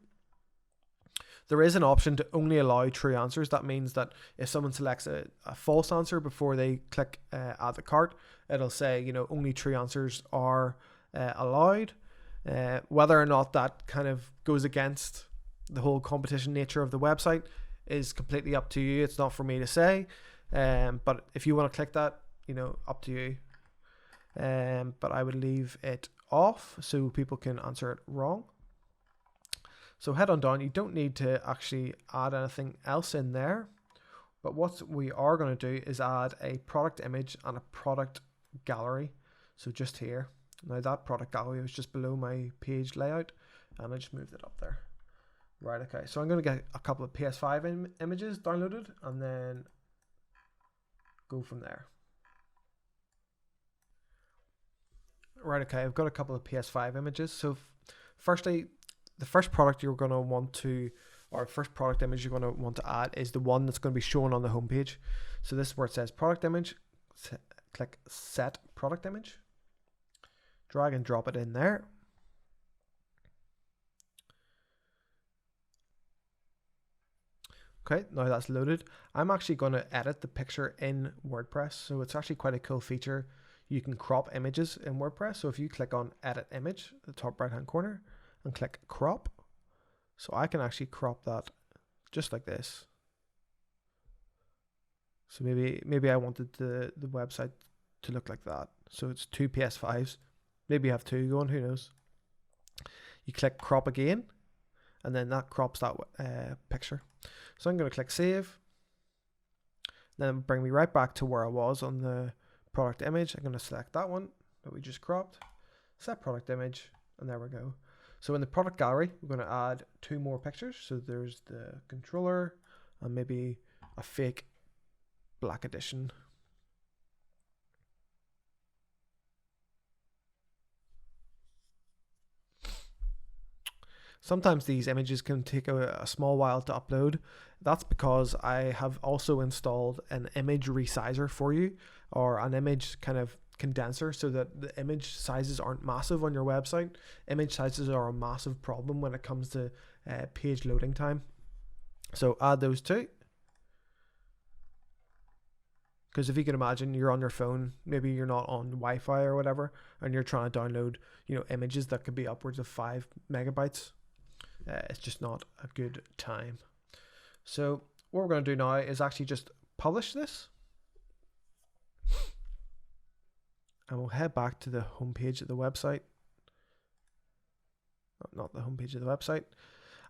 S1: There is an option to only allow true answers. That means that if someone selects a false answer before they click add the cart, it'll say, you know, only true answers are allowed. Whether or not that kind of goes against the whole competition nature of the website is completely up to you. It's not for me to say. But if you want to click that, you know, up to you. But I would leave it off so people can answer it wrong. So head on down. You don't need to actually add anything else in there. But what we are going to do is add a product image and a product gallery. So just here. Now that product gallery was just below my page layout, and I just moved it up there. Right, okay. So I'm going to get a couple of PS5 images downloaded and then go from there. Right, okay. I've got a couple of PS5 images. So firstly, the first product you're going to want to, or first product image you're going to want to add is the one that's going to be shown on the homepage. So this is where it says product image. Click set product image. Drag and drop it in there. Okay, now that's loaded. I'm actually going to edit the picture in WordPress. So it's actually quite a cool feature. You can crop images in WordPress. So if you click on edit image at the top right hand corner and click crop, so I can actually crop that just like this. So maybe I wanted the website to look like that. So it's two PS5s. Maybe you have two going, who knows. You click crop again, and then that crops that picture. So I'm going to click save. Then bring me right back to where I was on the product image. I'm going to select that one that we just cropped, set product image, and there we go. So in the product gallery, we're going to add two more pictures. So there's the controller and maybe a fake black edition. Sometimes these images can take a small while to upload. That's because I have also installed an image resizer for you, or an image kind of condenser, so that the image sizes aren't massive on your website. Image sizes are a massive problem when it comes to page loading time. So add those two. Because if you can imagine, you're on your phone, maybe you're not on Wi-Fi or whatever, and you're trying to download, you know, images that could be upwards of 5 megabytes. It's just not a good time. So what we're going to do now is actually just publish this. And we'll head back to the home page of the website. Not the home page of the website.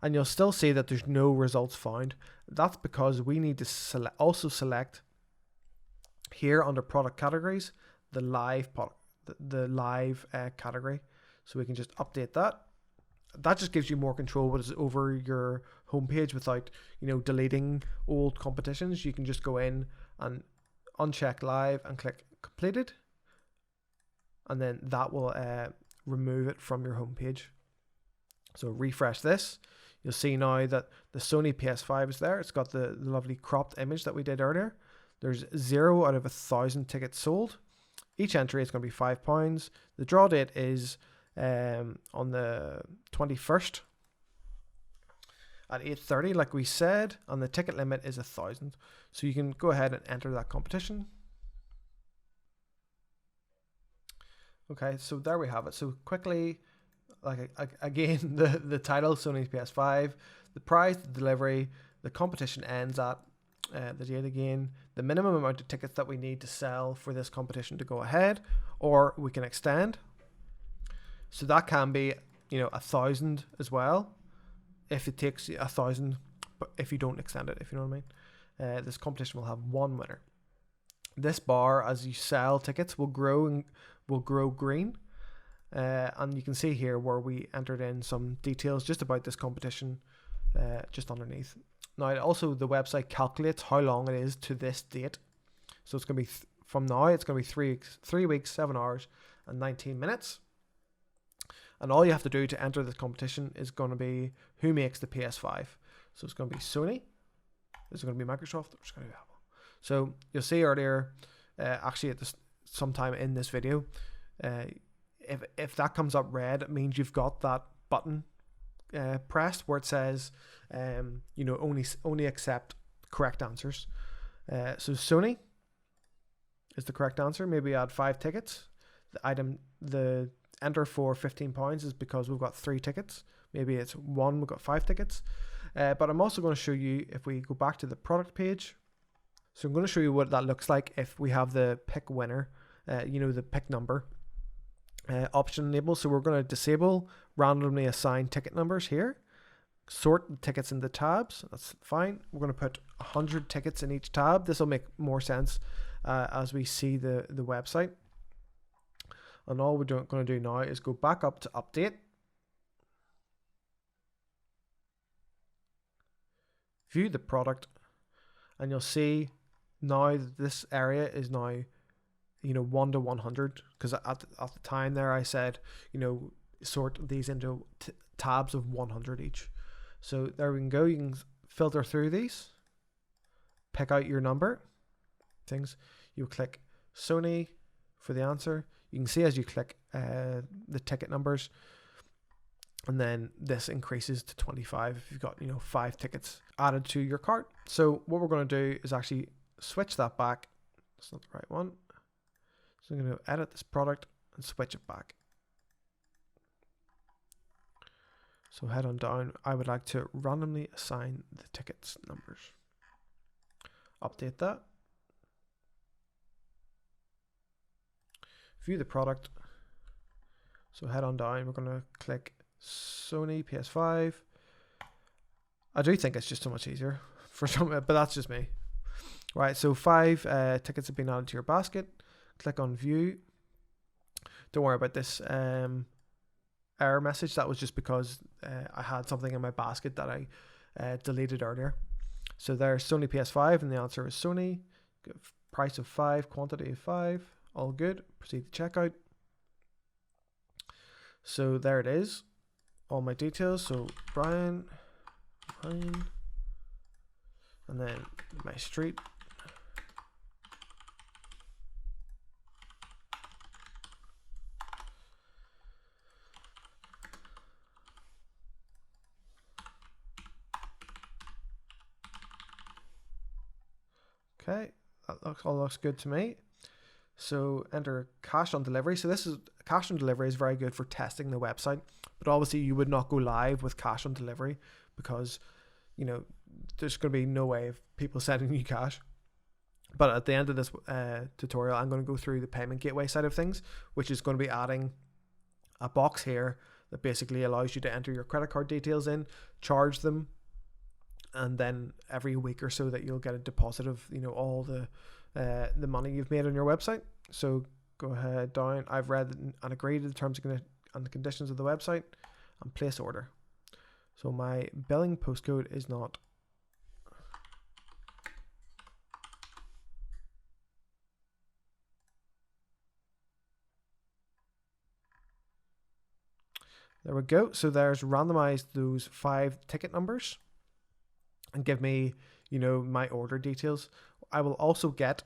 S1: And you'll still see that there's no results found. That's because we need to also select here under product categories, the live category. So we can just update that. That just gives you more control over your homepage without, you know, deleting old competitions. You can just go in and uncheck live and click completed, and then that will remove it from your homepage. So refresh this. You'll see now that the Sony PS5 is there. It's got the lovely cropped image that we did earlier. There's 0 out of 1,000 tickets sold. Each entry is going to be £5. The draw date is on the 21st at 8:30, like we said, and the ticket limit is 1,000. So you can go ahead and enter that competition. Okay, so there we have it. So quickly, like again, the title, Sony's PS5, the prize, the delivery, the competition ends at the date again, the minimum amount of tickets that we need to sell for this competition to go ahead, or we can extend. So that can be, you know, 1,000 as well, if it takes 1,000, but if you don't extend it, if you know what I mean. This competition will have one winner. This bar, as you sell tickets, will grow green. And you can see here where we entered in some details just about this competition just underneath. Now, also the website calculates how long it is to this date. So it's going to be, from now, it's going to be 3 weeks, 7 hours, and 19 minutes. And all you have to do to enter this competition is going to be who makes the PS5. So it's going to be Sony. This is going to be Microsoft. Or it's going to be Apple. So you'll see earlier, actually at this sometime in this video, if that comes up red, it means you've got that button pressed where it says only accept correct answers. So Sony is the correct answer. Maybe add 5 tickets. The enter for £15 is because we've got 3 tickets. Maybe it's 1, we've got 5 tickets. But I'm also going to show you, if we go back to the product page, so I'm going to show you what that looks like if we have the pick winner, the pick number option enabled. So we're going to disable randomly assign ticket numbers here. Sort the tickets into tabs. That's fine. We're going to put 100 tickets in each tab. This will make more sense as we see the website. And all we're going to do now is go back up to update. View the product, and you'll see now that this area is now 1 to 100, because at the time there I said sort these into tabs of 100 each. So there we can go. You can filter through these, pick out your number things. You click Sony for the answer. You can see as you click the ticket numbers, and then this increases to 25 if you've got 5 tickets added to your cart. So what we're going to do is actually switch that back. That's not the right one. So I'm going to edit this product and switch it back. So head on down. I would like to randomly assign the tickets numbers. Update that. View the product. So head on down. We're going to click Sony PS5. I do think it's just so much easier for some, but that's just me. Right, so 5 tickets have been added to your basket. Click on view. Don't worry about this error message. That was just because I had something in my basket that I deleted earlier. So there's Sony PS5, and the answer is Sony. Price of 5, quantity of 5. All good. Proceed to checkout. So there it is. All my details. So Brian, and then my street. Okay, that all looks good to me. So enter cash on delivery. So this is cash on delivery is very good for testing the website, but obviously you would not go live with cash on delivery because there's going to be no way of people sending you cash. But at the end of this tutorial, I'm going to go through the payment gateway side of things, which is going to be adding a box here that basically allows you to enter your credit card details in, charge them, and then every week or so that you'll get a deposit of all the money you've made on your website. So go ahead down. I've read and agreed to the terms and the conditions of the website and place order. So my billing postcode is not there we go. So there's randomized those 5 ticket numbers and give me my order details. I will also get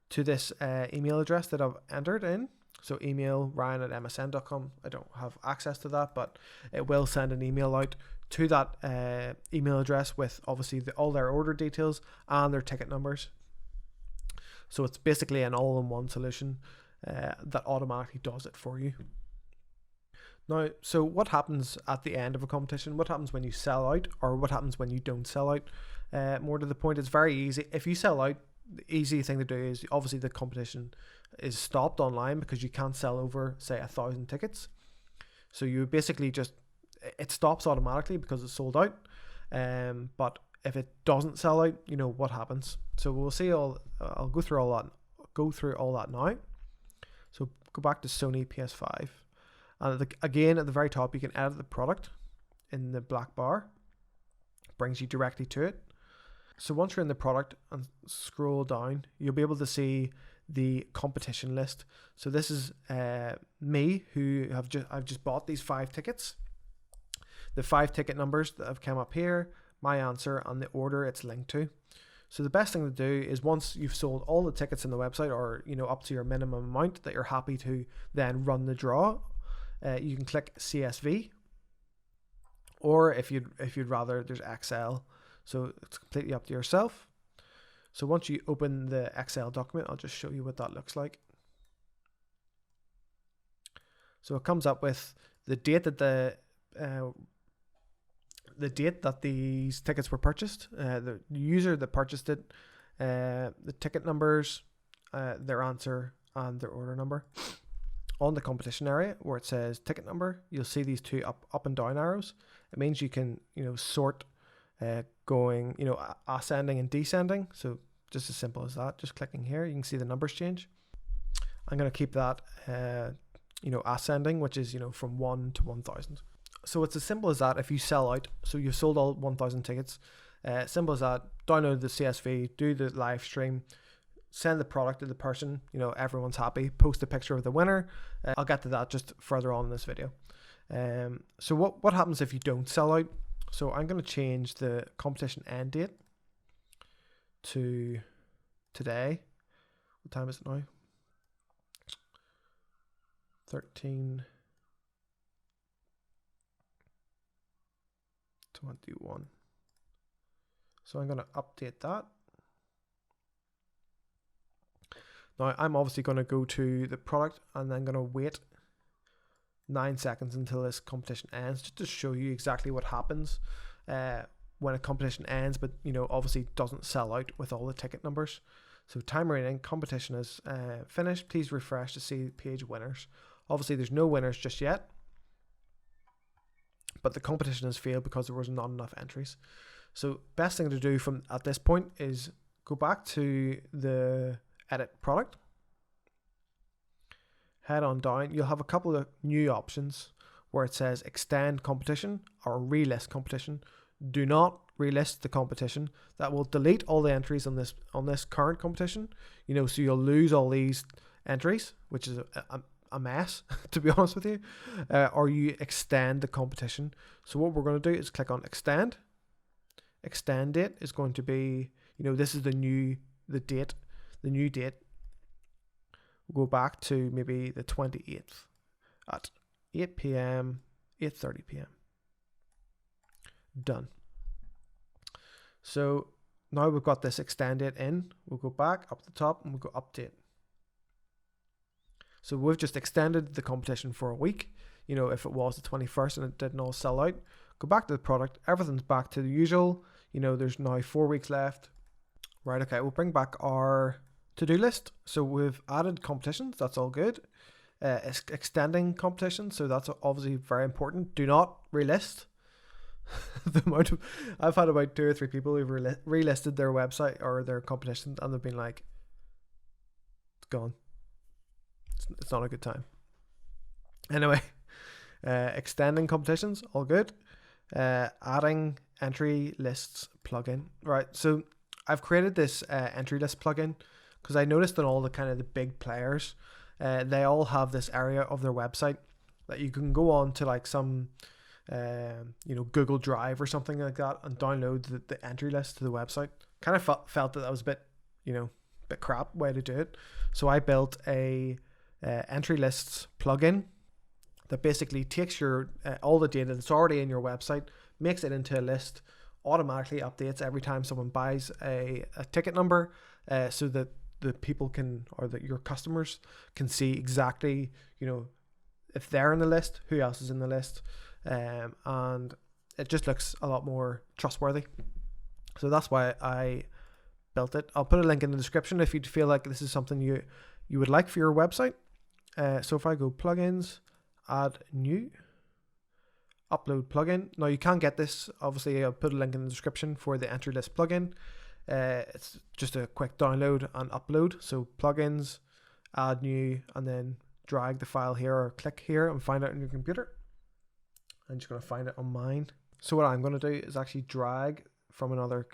S1: to this email address that I've entered in. So email ryan@msn.com. I don't have access to that, but it will send an email out to that email address with obviously all their order details and their ticket numbers. So it's basically an all-in-one solution that automatically does it for you. Now, so what happens at the end of a competition? What happens when you sell out, or what happens when you don't sell out? More to the point, it's very easy. If you sell out, the easy thing to do is obviously the competition is stopped online because you can't sell over, say, 1,000 tickets. So you basically it stops automatically because it's sold out. But if it doesn't sell out, what happens? So we'll see. I'll go through all that now. So go back to Sony PS5. And again, at the very top, you can edit the product in the black bar. Brings you directly to it. So once you're in the product and scroll down, you'll be able to see the competition list. So this is me, who I've just bought these 5 tickets. The 5 ticket numbers that have come up here, my answer, and the order it's linked to. So the best thing to do is once you've sold all the tickets in the website, or up to your minimum amount that you're happy to then run the draw, you can click CSV, or if you'd rather, there's Excel. So it's completely up to yourself. So once you open the Excel document, I'll just show you what that looks like. So it comes up with the date that these tickets were purchased, the user that purchased it, the ticket numbers, their answer, and their order number. On the competition area where it says ticket number, you'll see these two up and down arrows. It means you can sort going ascending and descending. So just as simple as that. Just clicking here, you can see the numbers change. I'm going to keep that ascending, which is from 1 to 1,000. So it's as simple as that. If you sell out, so you've sold all 1,000 tickets, simple as that. Download the CSV, do the live stream, send the product to the person, everyone's happy, post a picture of the winner. I'll get to that just further on in this video. So what happens if you don't sell out? So I'm going to change the competition end date to today. What time is it now? 13:21. So I'm going to update that. Now I'm obviously going to go to the product and then going to wait 9 seconds until this competition ends, just to show you exactly what happens when a competition ends, but obviously doesn't sell out with all the ticket numbers. So time remaining, competition is finished. Please refresh to see page winners. Obviously there's no winners just yet, but the competition has failed because there was not enough entries. So best thing to do from at this point is go back to the edit product, head on down. You'll have a couple of new options where it says extend competition or relist competition. Do not relist the competition. That will delete all the entries on this current competition. So you'll lose all these entries, which is a mess to be honest with you. Or you extend the competition. So what we're going to do is click on extend. Extend date is going to be, this is the new date. We'll go back to maybe the 28th at 8 p.m, 8:30 p.m. Done. So now we've got this extend date in. We'll go back up the top and we'll go update. So we've just extended the competition for a week. If it was the 21st and it didn't all sell out, go back to the product. Everything's back to the usual. There's now 4 weeks left. Right, okay, we'll bring back our to-do list. So we've added competitions, that's all good. Extending competitions, so that's obviously very important. Do not relist. I've had about 2 or 3 people who've relisted their website or their competition and they've been like, it's gone. It's not a good time. Anyway, extending competitions, all good. Adding entry lists plugin. Right, so I've created this entry list plugin because I noticed that all the kind of the big players, they all have this area of their website that you can go on to, like some Google Drive or something like that, and download the entry list to the website. Kind of felt that was a bit bit crap way to do it. So I built a entry lists plugin that basically takes your all the data that's already in your website, makes it into a list, automatically updates every time someone buys a ticket number, so that the people can, or that your customers can see exactly if they're in the list, who else is in the list, and it just looks a lot more trustworthy. So that's why I built it. I'll put a link in the description if you feel like this is something you would like for your website. So if I go plugins, add new, upload plugin. Now you can get this, obviously I'll put a link in the description for the entry list plugin. It's just a quick download and upload. So plugins, add new, and then drag the file here or click here and find it on your computer. I'm just going to find it on mine. So what I'm going to do is actually drag from another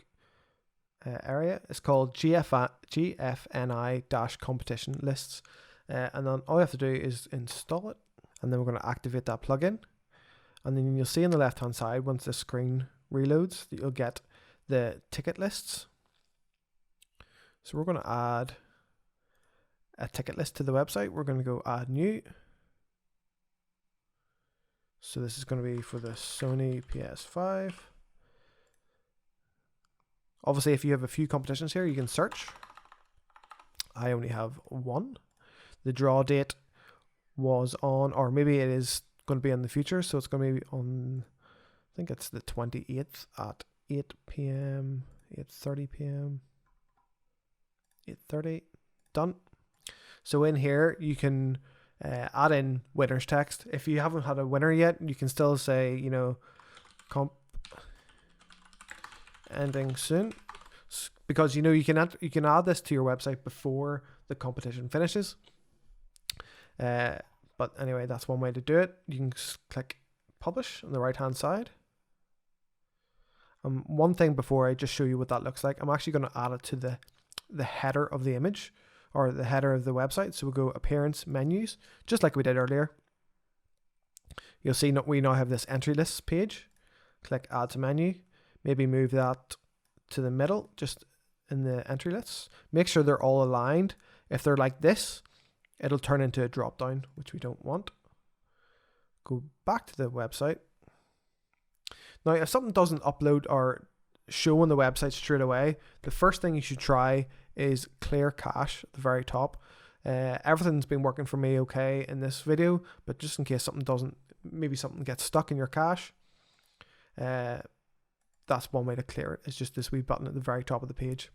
S1: area. It's called GFNI-competition lists. And then all you have to do is install it, and then we're going to activate that plugin. And then you'll see on the left hand side, once the screen reloads, that you'll get the ticket lists. So we're going to add a ticket list to the website. We're going to go add new. So this is going to be for the Sony PS5. Obviously, if you have a few competitions here, you can search. I only have one. The draw date was on, or maybe it is going to be in the future, so it's going to be on, I think it's the 28th at 8 p.m, 8:30 p.m, 8:30, done. So in here, you can add in winner's text. If you haven't had a winner yet, you can still say, you know, comp ending soon, because you know you can add this to your website before the competition finishes. But anyway, that's one way to do it. You can just click publish on the right hand side. One thing before I just show you what that looks like, I'm actually going to add it to the header of the image, or the header of the website. So we'll go appearance, menus, just like we did earlier. You'll see we now have this entry list page. Click add to menu, maybe move that to the middle, just in the entry lists. Make sure they're all aligned. If they're like this, it'll turn into a drop down, which we don't want. Go back to the website. Now, if something doesn't upload or show on the website straight away, the first thing you should try is clear cache at the very top. Everything's been working for me okay in this video, but just in case something doesn't, maybe something gets stuck in your cache, that's one way to clear it. It's just this wee button at the very top of the page.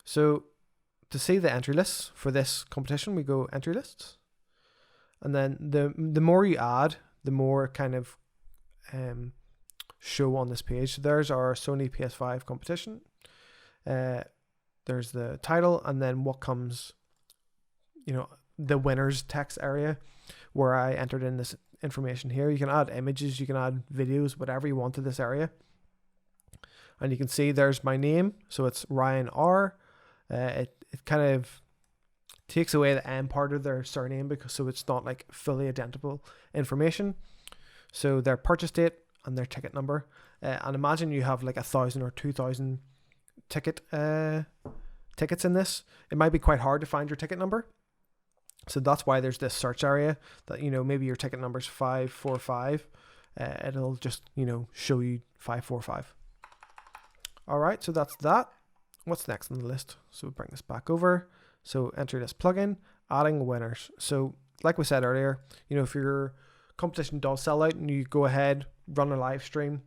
S1: So to see the entry lists for this competition, we go entry lists, and then the more you add, the more kind of show on this page. So there's our Sony PS5 competition. There's the title, and then what comes, you know, the winners text area where I entered in this information here. You can add images, you can add videos, whatever you want to this area. And you can see there's my name, so it's Ryan R. It kind of takes away the M part of their surname, because so it's not like fully identifiable information. So their purchase date and their ticket number. And imagine you have like 1,000 or 2,000 tickets in this. It might be quite hard to find your ticket number. So that's why there's this search area that, you know, maybe your ticket number is 545. It'll just, you know, show you 545. All right, so that's that. What's next on the list? So we'll bring this back over. So enter this plugin, adding winners. So like we said earlier, you know, if your competition does sell out and you go ahead, run a live stream,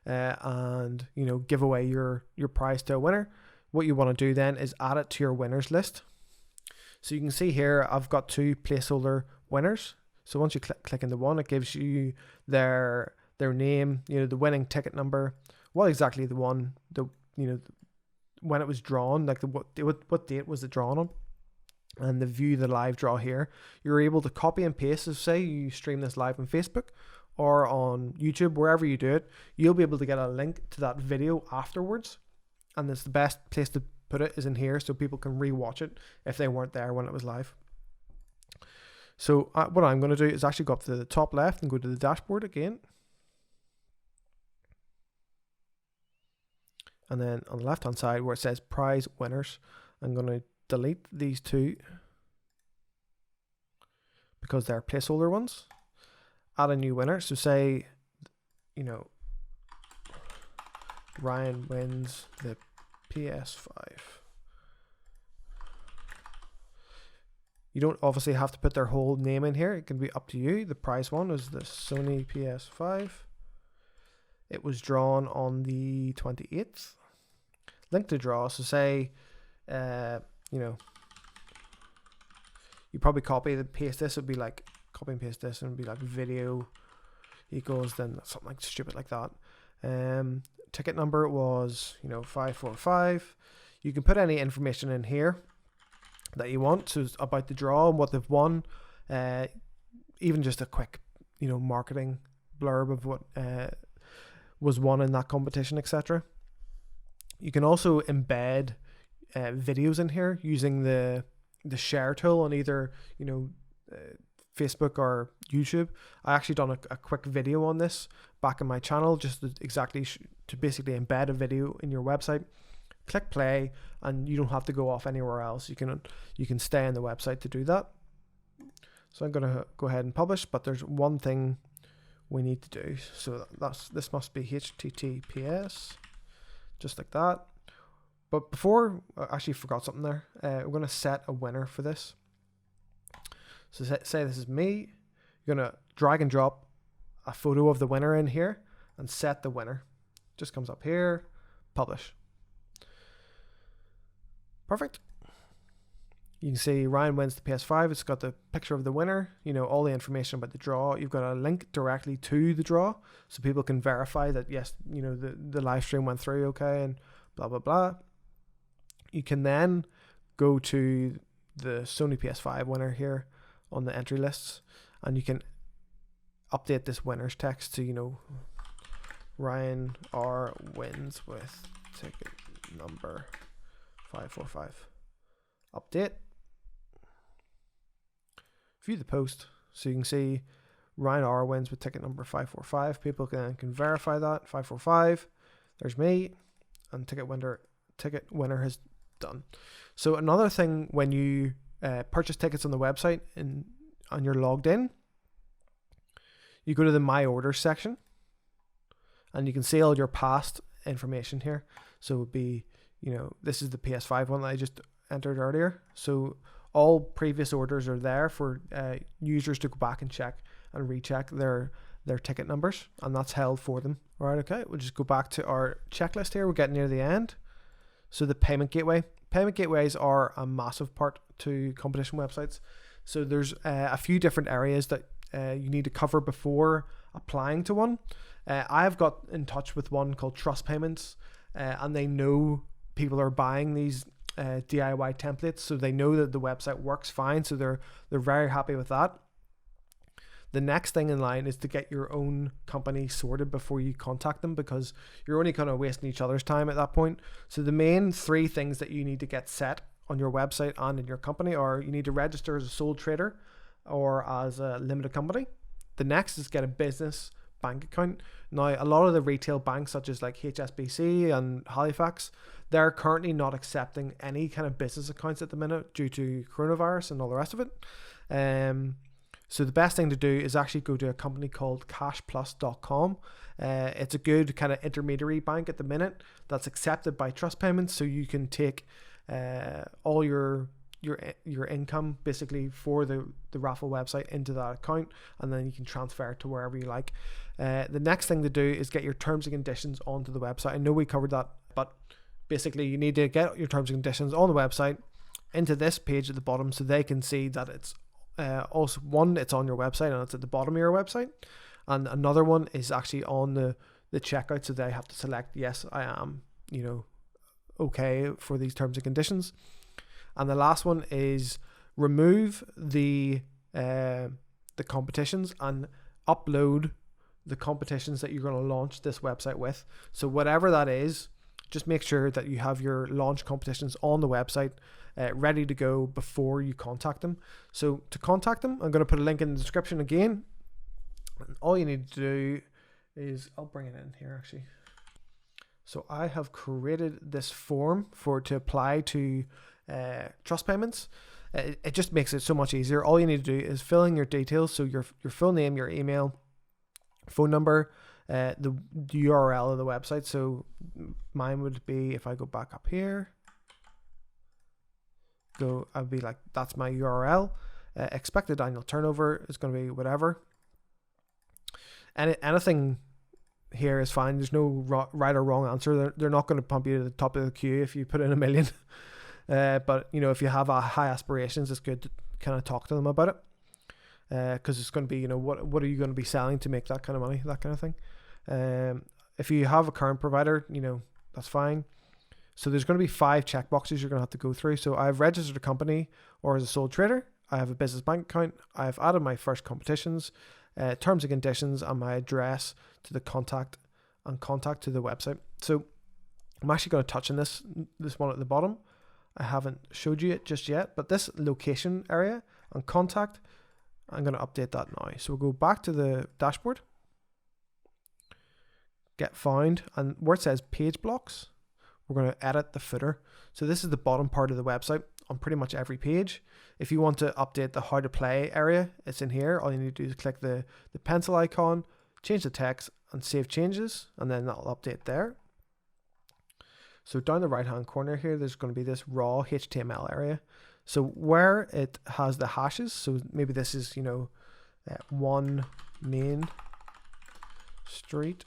S1: and, you know, give away your prize to a winner, what you want to do then is add it to your winners list. So you can see here, I've got 2 placeholder winners. So once you click into one, it gives you their name, you know, the winning ticket number, what exactly the one, you know, when it was drawn, like what date was it drawn on, and the view the live draw here. You're able to copy and paste. So say you stream this live on Facebook or on YouTube, wherever you do it, you'll be able to get a link to that video afterwards, and it's the best place to put it is in here, so people can re-watch it if they weren't there when it was live. So what I'm going to do is actually go up to the top left and go to the dashboard again, and then on the left hand side where it says prize winners, I'm going to delete these 2 because they're placeholder ones. Add a new winner. So say, you know, Ryan wins the PS5. You don't obviously have to put their whole name in here. It can be up to you. The prize one is the Sony PS5. It was drawn on the 28th. Link to draw. So say, you know, you probably copy and paste this. It'd be like copy and paste this, and it'd be like video equals then something like stupid like that. Ticket number was, you know, 545. You can put any information in here that you want, so it's about the draw and what they've won, even just a quick, you know, marketing blurb of what was won in that competition, etc. You can also embed videos in here using the share tool on either, you know, Facebook or YouTube. I actually done a quick video on this back in my channel, just to basically embed a video in your website. Click play, and you don't have to go off anywhere else. You can stay on the website to do that. So I'm going to go ahead and publish, but there's one thing we need to do. So this must be HTTPS, just like that. But before, I actually forgot something there. We're going to set a winner for this. So say this is me. You're going to drag and drop a photo of the winner in here and set the winner. Just comes up here, publish. Perfect. You can see Ryan wins the PS5. It's got the picture of the winner, all the information about the draw. You've got a link directly to the draw so people can verify that, yes, the live stream went through okay and blah, blah, blah. You can then go to the Sony PS5 winner here on the entry lists, and you can update this winner's text to, Ryan R wins with ticket number 545. Update. View the post. So you can see Ryan R wins with ticket number 545. People can verify that. 545. There's me. And ticket winner has done. So another thing, when you purchase tickets on the website and you're logged in, you go to the My Orders section and you can see all your past information here. So it would be, this is the PS5 one that I just entered earlier. So all previous orders are there for users to go back and check and recheck their ticket numbers, and that's held for them. All right, okay, we'll just go back to our checklist here. We're getting near the end. So the payment gateway. Payment gateways are a massive part to competition websites. So there's a few different areas that you need to cover before applying to one. I've got in touch with one called Trust Payments, and they know people are buying these DIY templates, so they know that the website works fine, so they're very happy with that. The next thing in line is to get your own company sorted before you contact them, because you're only kind of wasting each other's time at that point. So the main three things that you need to get set on your website and in your company are: you need to register as a sole trader or as a limited company. The next is get a business bank account. Now, a lot of the retail banks, such as like HSBC and Halifax, they're currently not accepting any kind of business accounts at the minute due to coronavirus and all the rest of it. So the best thing to do is actually go to a company called cashplus.com. It's a good kind of intermediary bank at the minute that's accepted by Trust Payments, so you can take all your income basically for the Raffle website into that account, and then you can transfer it to wherever you like. The next thing to do is get your terms and conditions onto the website. I know we covered that, but basically you need to get your terms and conditions on the website into this page at the bottom, so they can see that it's also one, it's on your website and it's at the bottom of your website, and another one is actually on the checkout, so they have to select, yes, I am okay for these terms and conditions. And the last one is remove the competitions and upload the competitions that you're going to launch this website with. So whatever that is, just make sure that you have your launch competitions on the website ready to go before you contact them. So to contact them, I'm going to put a link in the description again. And all you need to do is, I'll bring it in here actually. So I have created this form to apply to Trust Payments. It just makes it so much easier. All you need to do is fill in your details, so your full name, your email, phone number, the URL of the website. So mine would be, if I go back up here, I'd be like, that's my URL. Expected annual turnover is going to be whatever. And anything here is fine. There's no right or wrong answer. They're not going to pump you to the top of the queue if you put in 1 million. But if you have high aspirations, it's good to kind of talk to them about it, because it's going to be, what are you going to be selling to make that kind of money, that kind of thing. If you have a current provider, that's fine. So there's going to be 5 checkboxes you're going to have to go through. So I've registered a company or as a sole trader. I have a business bank account. I've added my first competitions, terms and conditions, and my address to the contact to the website. So I'm actually going to touch on this one at the bottom. I haven't showed you it just yet, but this location area and contact, I'm going to update that now. So we'll go back to the dashboard, get found, and where it says page blocks, we're going to edit the footer. So this is the bottom part of the website. on pretty much every page. If you want to update the how to play area, it's in here. All you need to do is click the pencil icon, change the text and save changes, and then that'll update there. So down the right hand corner here, there's going to be this raw HTML area. So where it has the hashes, so maybe this is, you know, 1 main street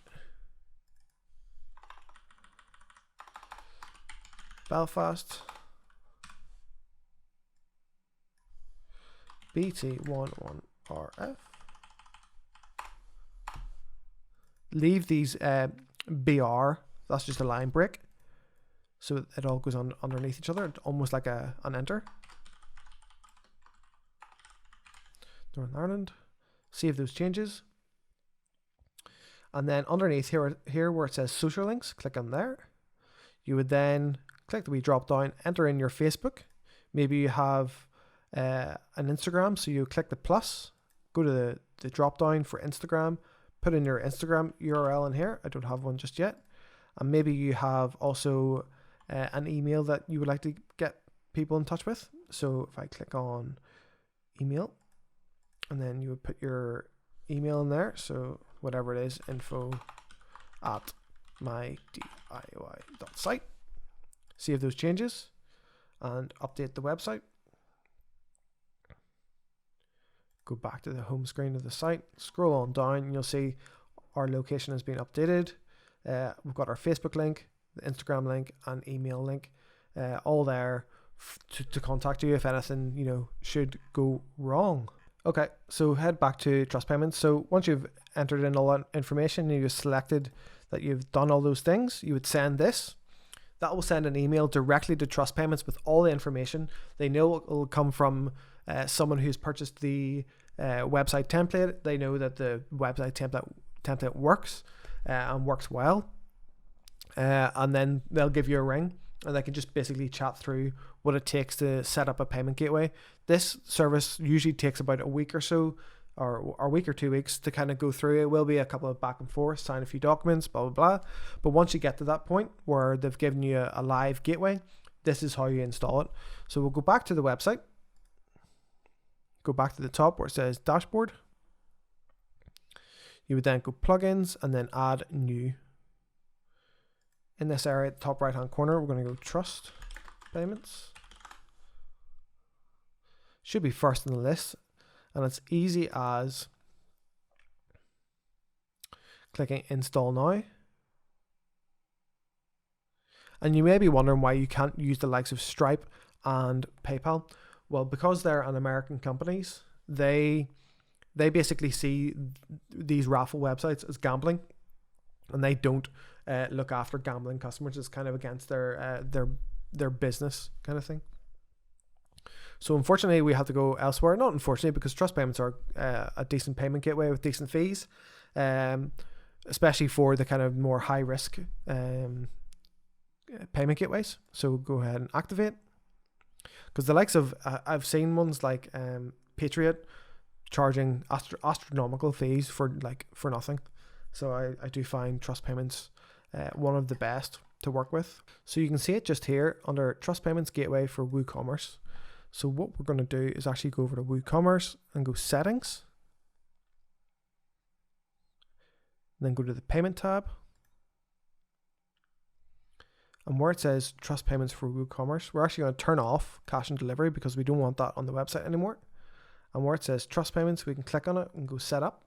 S1: Belfast BT11RF. Leave these BR, that's just a line break, so it all goes on underneath each other, almost like an enter. Northern Ireland. Save those changes. And then underneath here where it says social links, click on there. You would then click the wee drop down, enter in your Facebook. Maybe you have an Instagram, so you click the plus, go to the drop down for Instagram, put in your Instagram URL in here. I don't have one just yet. And maybe you have also an email that you would like to get people in touch with. So if I click on email, and then you would put your email in there. So whatever it is, info@mydiy.site. Save those changes and update the website. Go back to the home screen of the site, scroll on down, and you'll see our location has been updated. We've got our Facebook link, the Instagram link, and email link, all there to contact you if anything, you know, should go wrong. Okay, so head back to Trust Payments. So once you've entered in all that information, you've selected that you've done all those things, you would send this. That will send an email directly to Trust Payments with all the information. They know it will come from someone who's purchased the website template. They know that the website template works and works well. And then they'll give you a ring, and they can just basically chat through what it takes to set up a payment gateway. This service usually takes about a week or so, or a week or 2 weeks to kind of go through. It will be a couple of back and forth, sign a few documents, blah, blah, blah. But once you get to that point where they've given you a live gateway, this is how you install it. So we'll go back to the website, go back to the top where it says dashboard. You would then go plugins and then add new. In this area at the top right hand corner, we're going to go Trust Payments. Should be first in the list, and it's easy as clicking install now. And you may be wondering why you can't use the likes of Stripe and PayPal. Well, because they're an American companies, they basically see these raffle websites as gambling, and they don't look after gambling customers. It's kind of against their business kind of thing. So unfortunately, we have to go elsewhere. Not unfortunately, because Trust Payments are a decent payment gateway with decent fees, especially for the kind of more high risk payment gateways. So go ahead and activate, because the likes of I've seen ones like Patriot charging astronomical fees for nothing. So I do find Trust Payments one of the best to work with. So you can see it just here under Trust Payments Gateway for WooCommerce. So what we're going to do is actually go over to WooCommerce and go Settings. Then go to the Payment tab. And where it says Trust Payments for WooCommerce, we're actually going to turn off cash and delivery because we don't want that on the website anymore. And where it says Trust Payments, we can click on it and go Set Up.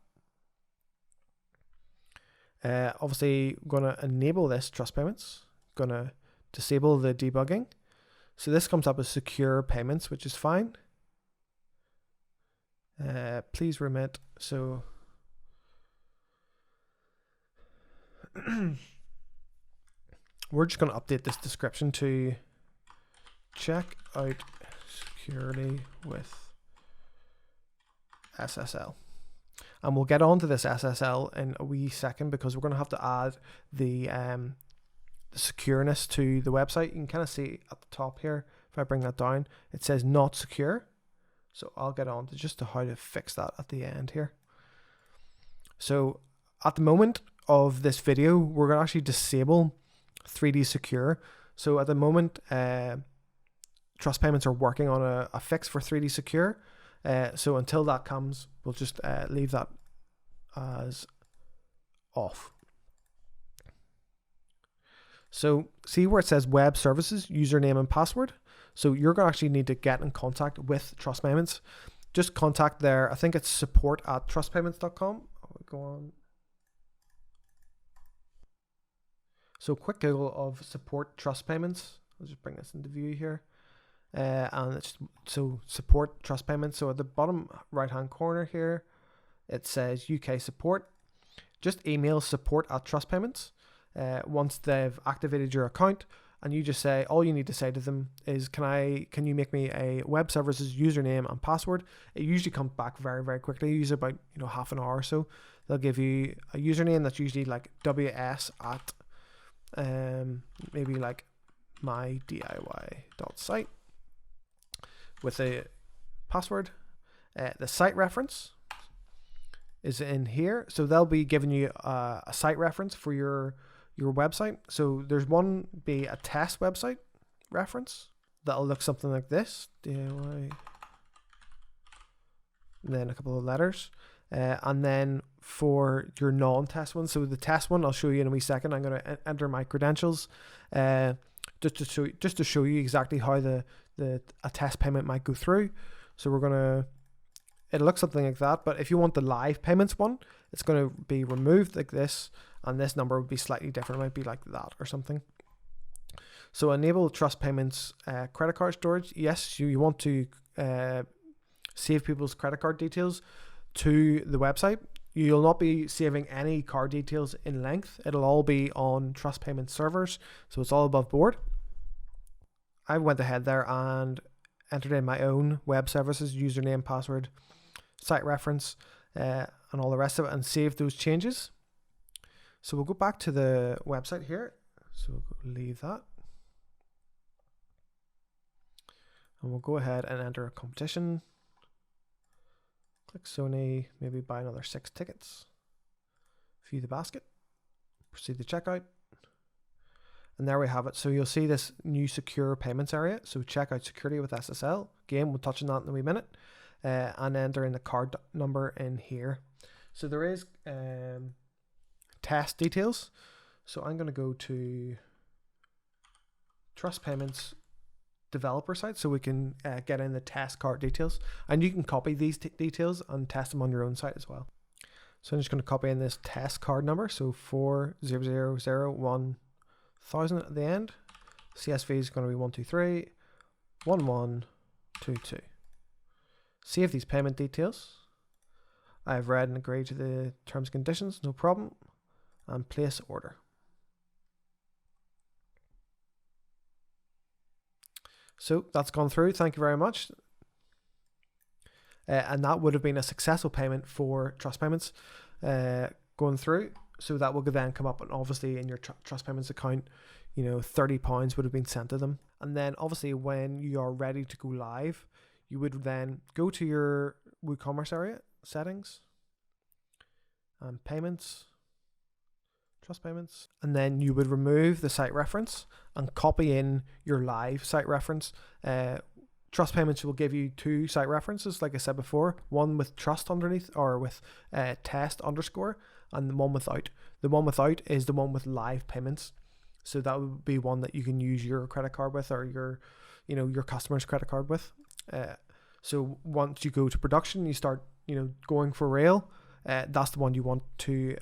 S1: Obviously, we're going to enable this Trust Payments. Going to disable the debugging. So this comes up as secure payments, which is fine. Please remit. So we're just going to update this description to check out securely with SSL. And we'll get on to this SSL in a wee second, because we're going to have to add the secureness to the website. You can kind of see at the top here, if I bring that down, it says not secure. So I'll get on to just how to fix that at the end here. So at the moment of this video, we're going to actually disable 3D Secure. So at the moment, Trust Payments are working on a fix for 3D Secure. So until that comes, we'll just leave that as off. So see where it says web services, username and password. So you're going to actually need to get in contact with Trust Payments. Just contact their, I think it's support@trustpayments.com. Go on. So quick Google of support Trust Payments. I'll just bring this into view here. And it's so support Trust Payments. So at the bottom right hand corner here, it says UK support. Just email support@trustpayments once they've activated your account, and you just say, all you need to say to them is, can you make me a web services username and password? It usually comes back very, very quickly. Usually about half an hour or so. They'll give you a username that's usually like ws at maybe like mydiy.site with a password. The site reference is in here, so they'll be giving you a site reference for your website. So there's one be a test website reference that'll look something like this, DIY, and then a couple of letters, and then for your non-test one, so the test one I'll show you in a wee second. I'm going to enter my credentials just to show you exactly how a test payment might go through. So it'll look something like that, but if you want the live payments one, it's going to be removed like this, and this number would be slightly different. It might be like that or something. So enable Trust Payments credit card storage. Yes, you want to save people's credit card details to the website. You'll not be saving any card details in length. It'll all be on Trust Payment servers, so it's all above board. I went ahead there and entered in my own web services, username, password, site reference, and all the rest of it, and saved those changes. So we'll go back to the website here. So we'll leave that. And we'll go ahead and enter a competition. Click Sony, maybe buy another 6 tickets. View the basket. Proceed to checkout. And there we have it. So you'll see this new secure payments area. So check out security with SSL. Again, we'll touch on that in a wee minute. And enter in the card number in here. So there is test details. So I'm going to go to Trust Payments developer site so we can get in the test card details, and you can copy these details and test them on your own site as well. So I'm just going to copy in this test card number, so 40001,000 at the end. CSV is going to be 1231122. Save these payment details. I've read and agreed to the terms and conditions, no problem, and place order. So that's gone through. Thank you very much. And that would have been a successful payment for Trust Payments going through. So that will then come up, and obviously in your Trust Payments account, £30 would have been sent to them. And then obviously when you are ready to go live, you would then go to your WooCommerce area, settings, and payments, Trust Payments, and then you would remove the site reference and copy in your live site reference. Trust Payments will give you 2 site references, like I said before, one with trust underneath or with test underscore, and the one without. The one without is the one with live payments. So that would be one that you can use your credit card with, or your customer's credit card with. So once you go to production, you start going for rail. That's the one you want to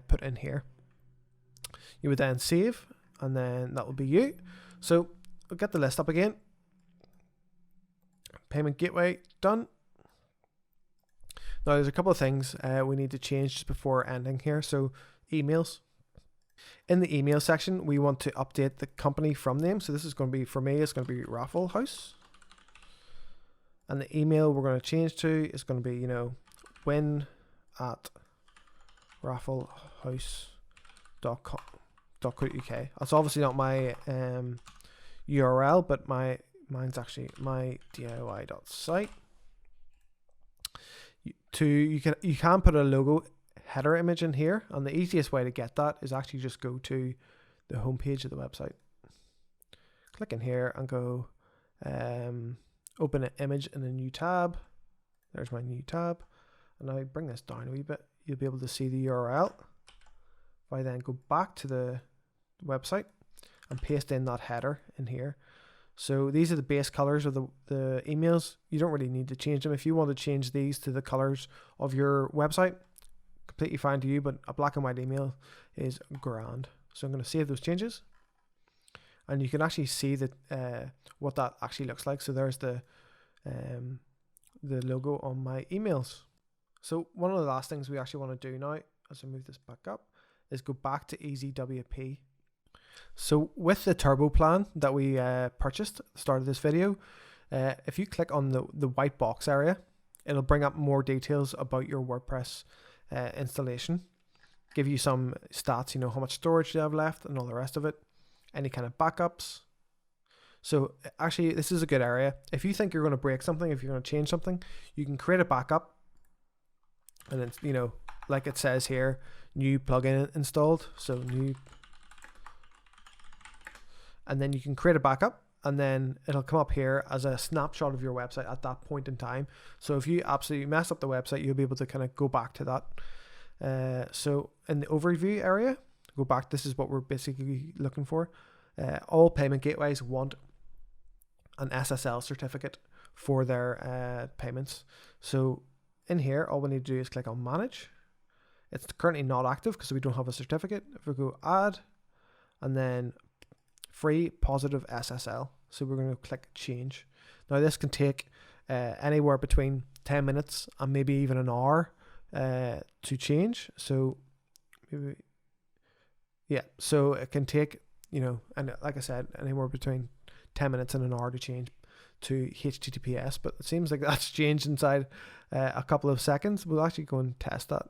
S1: put in here. You would then save, and then that will be you. So we'll get the list up again. Payment gateway done. Now there's a couple of things we need to change just before ending here. So emails. In the email section, we want to update the company from name. So this is going to be, for me, it's going to be Raffle House. And the email we're going to change to is going to be, win@rafflehouse.co.uk. That's obviously not my URL, but mine's actually my DIY.site. You can put a logo header image in here, and the easiest way to get that is actually just go to the homepage of the website. Click in here and go Open an image in a new tab. There's my new tab. And now I bring this down a wee bit, you'll be able to see the URL. If I then go back to the website and paste in that header in here. So these are the base colors of the emails. You don't really need to change them. If you want to change these to the colors of your website, completely fine to you, but a black and white email is grand. So I'm going to save those changes. And you can actually see that what that actually looks like. So there's the logo on my emails. So one of the last things we actually want to do now, as I move this back up, is go back to EasyWP. So with the turbo plan that we purchased at the start of this video, if you click on the white box area, it'll bring up more details about your WordPress installation, give you some stats, you know, how much storage you have left and all the rest of it, any kind of backups. So actually this is a good area. If you think you're going to break something, if you're going to change something, you can create a backup, and it's, you know, like it says here, new plugin installed. So new, and then you can create a backup, and then it'll come up here as a snapshot of your website at that point in time. So if you absolutely mess up the website, you'll be able to kind of go back to that. So in the overview area, go back, this is what we're basically looking for. All payment gateways want an SSL certificate for their payments. So in here, all we need to do is click on manage. It's currently not active because we don't have a certificate. If we go add, and then free positive SSL. So we're going to click change. Now this can take anywhere between 10 minutes and maybe even an hour to change. So maybe, yeah, so it can take, you know, and like I said, anywhere between 10 minutes and an hour to change to HTTPS, but it seems like that's changed inside a couple of seconds. We'll actually go and test that.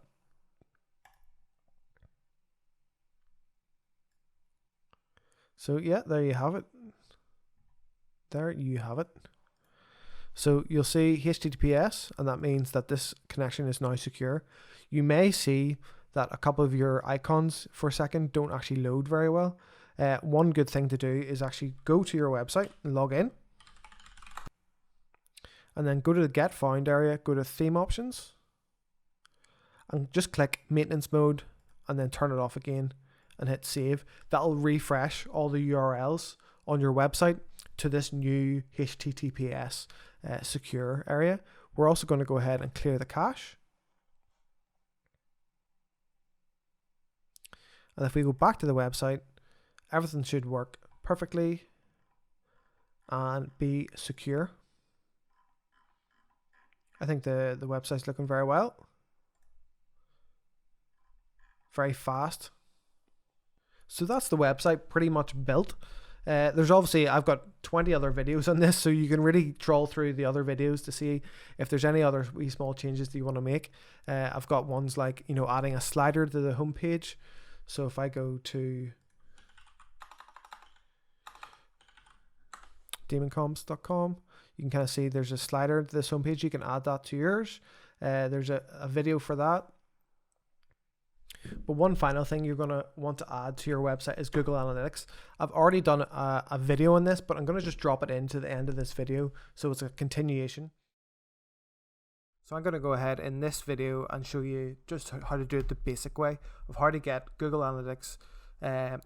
S1: So yeah, there you have it. There you have it. So you'll see HTTPS, and that means that this connection is now secure. You may see that a couple of your icons for a second don't actually load very well. One good thing to do is actually go to your website and log in, and then go to the get found area, go to theme options, and just click maintenance mode, and then turn it off again and hit save. That'll refresh all the URLs on your website to this new HTTPS secure area. We're also going to go ahead and clear the cache. And if we go back to the website, everything should work perfectly and be secure. I think the website's looking very well. Very fast. So that's the website pretty much built. There's obviously, I've got 20 other videos on this, so you can really troll through the other videos to see if there's any other wee small changes that you want to make. I've got ones like, you know, adding a slider to the homepage. So if I go to demoncoms.com, you can kind of see there's a slider to this homepage. You can add that to yours. There's a video for that. But one final thing you're going to want to add to your website is Google Analytics. I've already done a video on this, but I'm going to just drop it into the end of this video, so it's a continuation. So I'm going to go ahead in this video and show you just how to do it the basic way of how to get Google Analytics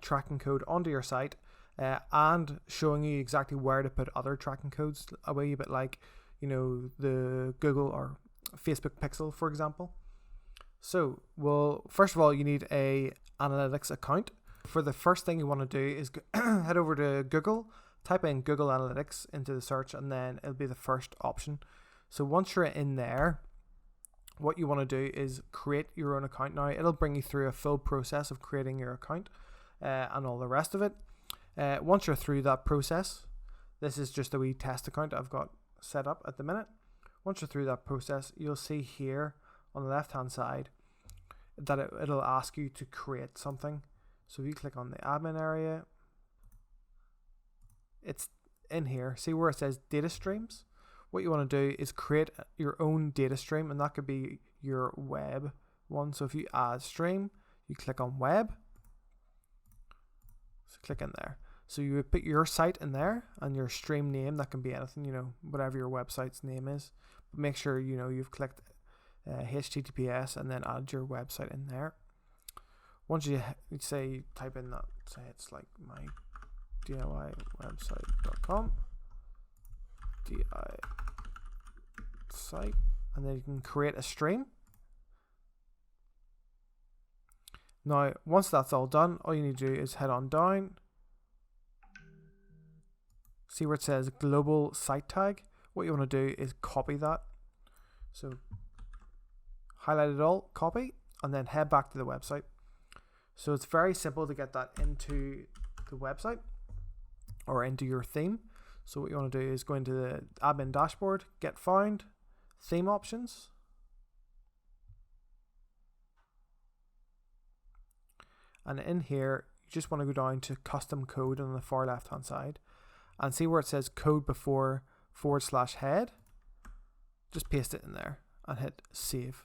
S1: tracking code onto your site, and showing you exactly where to put other tracking codes, a wee bit like, you know, the Google or Facebook Pixel, for example. So, well, first of all, you need a analytics account. For the first thing you want to do is head over to Google, type in Google Analytics into the search, and then it'll be the first option. So once you're in there, what you want to do is create your own account. Now, it'll bring you through a full process of creating your account and all the rest of it. Once you're through that process, this is just a wee test account I've got set up at the minute. Once you're through that process, you'll see here on the left hand side that it'll ask you to create something. So if you click on the admin area, it's in here. See where it says data streams? What you want to do is create your own data stream, and that could be your web one. So if you add stream, you click on web, so click in there. So you would put your site in there and your stream name. That can be anything, whatever your website's name is. But make sure, you've clicked HTTPS and then add your website in there. Once you say, type in that, say it's like my DIYwebsite.com, DI site, and then you can create a stream. Now, once that's all done, all you need to do is head on down. See where it says global site tag. What you want to do is copy that. So highlight it all, copy, and then head back to the website. So it's very simple to get that into the website or into your theme. So what you want to do is go into the admin dashboard, get found, theme options. And in here, you just want to go down to custom code on the far left hand side and see where it says code before /head. Just paste it in there and hit save.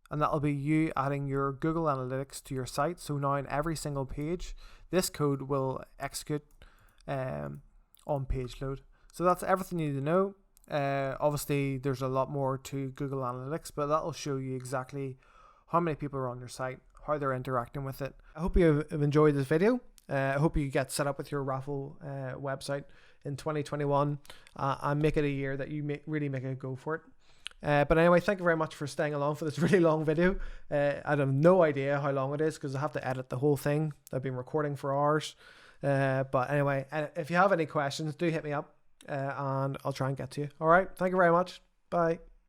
S1: And that'll be you adding your Google Analytics to your site. So now in every single page, this code will execute on page load. So that's everything you need to know. Obviously, there's a lot more to Google Analytics, but that'll show you exactly how many people are on your site, how they're interacting with it. I hope you have enjoyed this video. I hope you get set up with your Raffle website in 2021 and make it a year that you really make a go for it. But anyway, thank you very much for staying along for this really long video. I have no idea how long it is because I have to edit the whole thing. I've been recording for hours. But anyway, if you have any questions, do hit me up and I'll try and get to you. All right. Thank you very much. Bye.